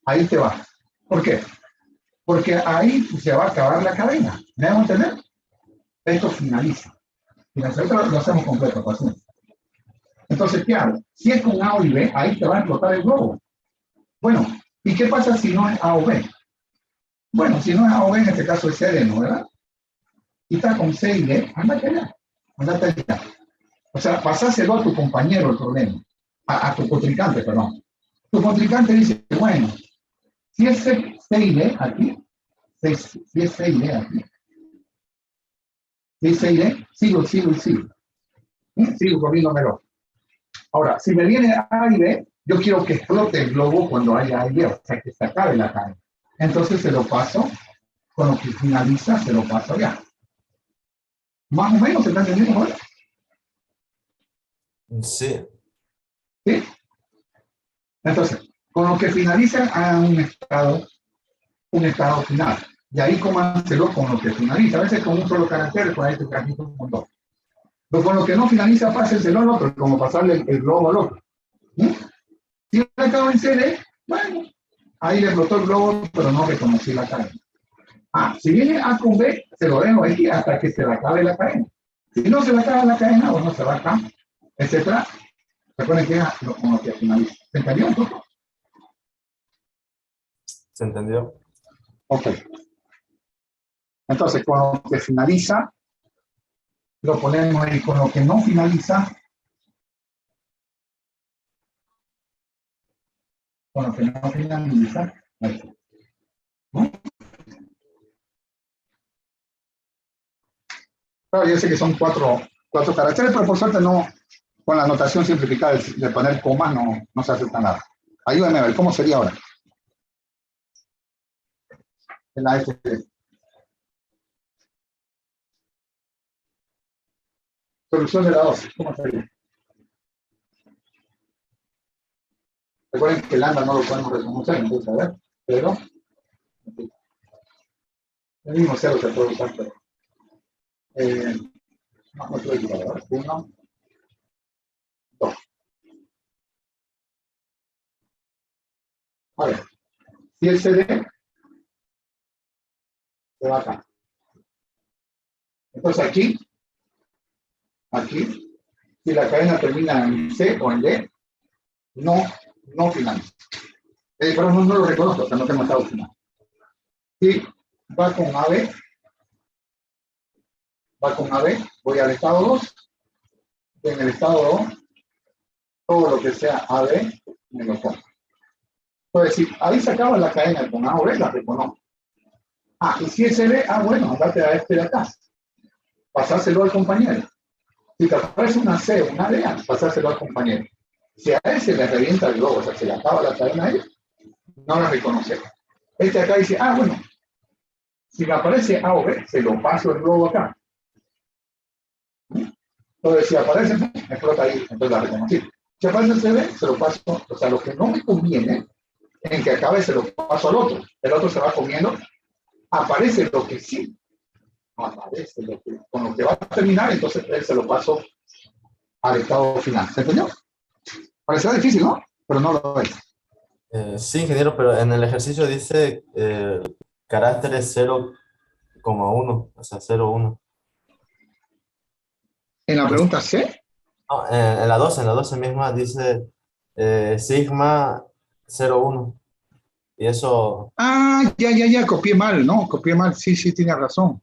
ahí te va. ¿Por qué? Porque ahí se va a acabar la cadena. ¿Me hago entender? Esto finaliza. Y nosotros lo hacemos completo, paciente. Entonces, ¿qué hago? Si es con A o B, ahí te va a explotar el globo. Bueno, ¿y qué pasa si no es A o B? Bueno, si no es A o B, en este caso es C, ¿no? ¿Verdad? Y está con C y D, andate allá. Andate allá. O sea, pasáselo a tu compañero el problema. A tu contrincante, perdón. Tu contrincante dice, bueno, si es C y D aquí, si es C y D aquí, si es C y D, sigo. Sigo corriéndomelo. Ahora, si me viene A y B, yo quiero que explote el globo cuando haya A y B, o sea, que se acabe la cadena. Entonces se lo paso, con lo que finaliza, se lo paso allá. Más o menos, ¿se está entendiendo ahora? Sí. ¿Sí? Entonces, con lo que finaliza a un estado final. Y ahí cománselo con lo que finaliza. A veces con un solo carácter, por ahí te trajiste un montón. Pero con lo que no finaliza, pásenselo al otro, como pasarle el globo al otro. ¿Sí? Si me acabo en CD, bueno, ahí le explotó el globo, pero no reconocí la cadena. Si viene A con B, se lo dejo aquí hasta que se le acabe la cadena. Si no se le acaba la cadena, bueno, se va acá, etcétera. Recuerden que es con lo que finaliza. ¿Se entendió un poco? ¿Se entendió? Ok. Entonces, con lo que finaliza, lo ponemos ahí. Con lo que no finaliza, ahí. ¿No? Claro, yo sé que son cuatro caracteres, pero por suerte no, con la notación simplificada de poner comas no se hace tan nada. Ayúdame a ver, ¿cómo sería ahora? En la F. Solución de la 2, ¿cómo sería? Recuerden que el lambda no lo podemos reconocer, entonces, a ver, pero el mismo cero se puede usar, pero no estoy equivocado, ¿verdad? 1, 2. A ver, si el CD se va acá. Entonces aquí, si la cadena termina en C o en D, no finaliza. Pero no lo reconozco, o sea, no tengo estado final. Si va con AB, voy al estado 2, y en el estado 2, todo lo que sea AB, me lo pongo. Entonces, si ahí se acaba la cadena con A o B, la reconozco. Y si es B, bueno, andate a este de acá. Pasárselo al compañero. Si te aparece una C o una D, pasárselo al compañero. Si a él se le revienta el globo, o sea, se le acaba la cadena a él, no la reconoce. Este acá dice, bueno, si me aparece A o B, se lo paso el globo acá. Entonces, si aparece, me explota ahí, entonces la reconocí. Si aparece CD, se lo paso, o sea, lo que no me conviene, en que acabe, se lo paso al otro. El otro se va comiendo, aparece lo que sí, aparece lo que, con lo que va a terminar, entonces él se lo paso al estado final. ¿Se entendió? Parecerá difícil, ¿no? Pero no lo es. Sí, ingeniero, pero en el ejercicio dice caracteres 0,1, o sea, 0,1. ¿En la pregunta C? No, en la 12 misma dice sigma 0,1. Y eso... Ya, copié mal, ¿no? Copié mal, sí, tiene razón.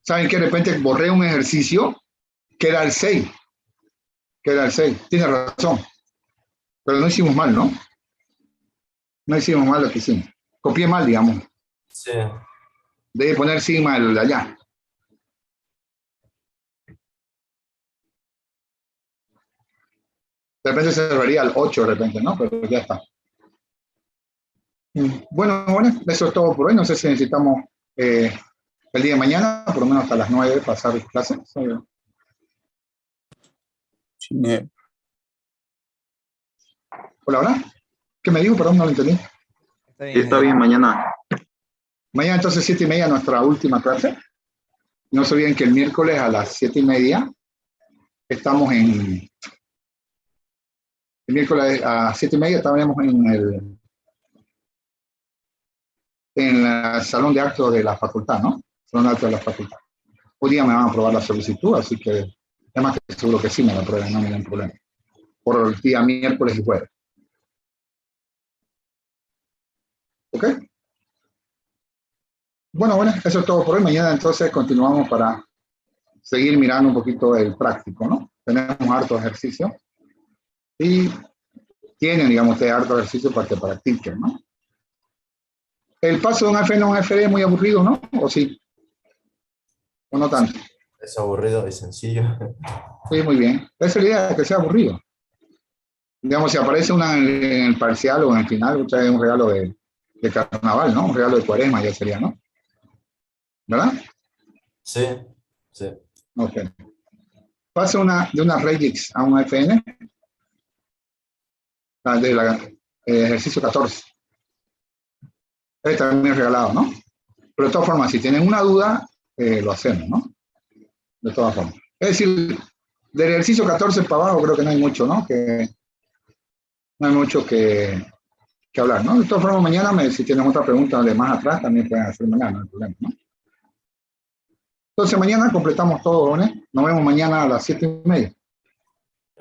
¿Saben que de repente borré un ejercicio que era el 6? Tiene razón. Pero no hicimos mal, ¿no? No hicimos mal lo que hicimos. Copié mal, digamos. Sí. Debe poner sigma el de allá. De repente se debería al 8 de repente, ¿no? Pero ya está. Bueno, eso es todo por hoy. No sé si necesitamos el día de mañana, por lo menos hasta las 9, pasar clases. Hola, ¿ahora? ¿Qué me dijo? Perdón, no lo entendí. Está bien, mañana. Mañana entonces 7:30 nuestra última clase. No se olviden que el miércoles a las 7:30 estamos el miércoles a 7:30 estaremos en el salón de actos de la facultad, ¿no? Salón de actos de la facultad. Hoy día me van a aprobar la solicitud, así que además que seguro que sí me la aprueben, no hay ningún problema. Por el día miércoles y jueves. ¿Ok? Bueno, eso es todo por hoy. Mañana entonces continuamos para seguir mirando un poquito el práctico, ¿no? Tenemos harto ejercicio y tienen, digamos, ustedes harto ejercicio para que practiquen, ¿no? El paso de un FN a un FD es muy aburrido, ¿no? ¿O sí? ¿O no tanto? Es aburrido y sencillo. Sí, muy bien. Esa es la idea, que sea aburrido. Digamos, si aparece una en el parcial o en el final, es un regalo de carnaval, ¿no? Un regalo de cuaresma ya sería, ¿no? ¿Verdad? Sí, sí. Ok. Pasa de una Regix a un FN, ejercicio 14. También regalado, ¿no? Pero de todas formas, si tienen una duda, lo hacemos, ¿no? De todas formas. Es decir, del ejercicio 14 para abajo creo que no hay mucho, ¿no? No hay mucho que hablar, ¿no? De todas formas, mañana, si tienen otra pregunta de más atrás, también pueden hacer mañana, no hay problema, ¿no? Entonces, mañana completamos todo, jóvenes. Nos vemos mañana a las 7:30.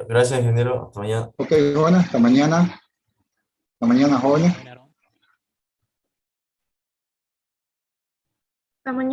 Gracias, ingeniero. Hasta mañana. Ok, jóvenes, hasta mañana. Hasta mañana, jóvenes. Hasta mañana.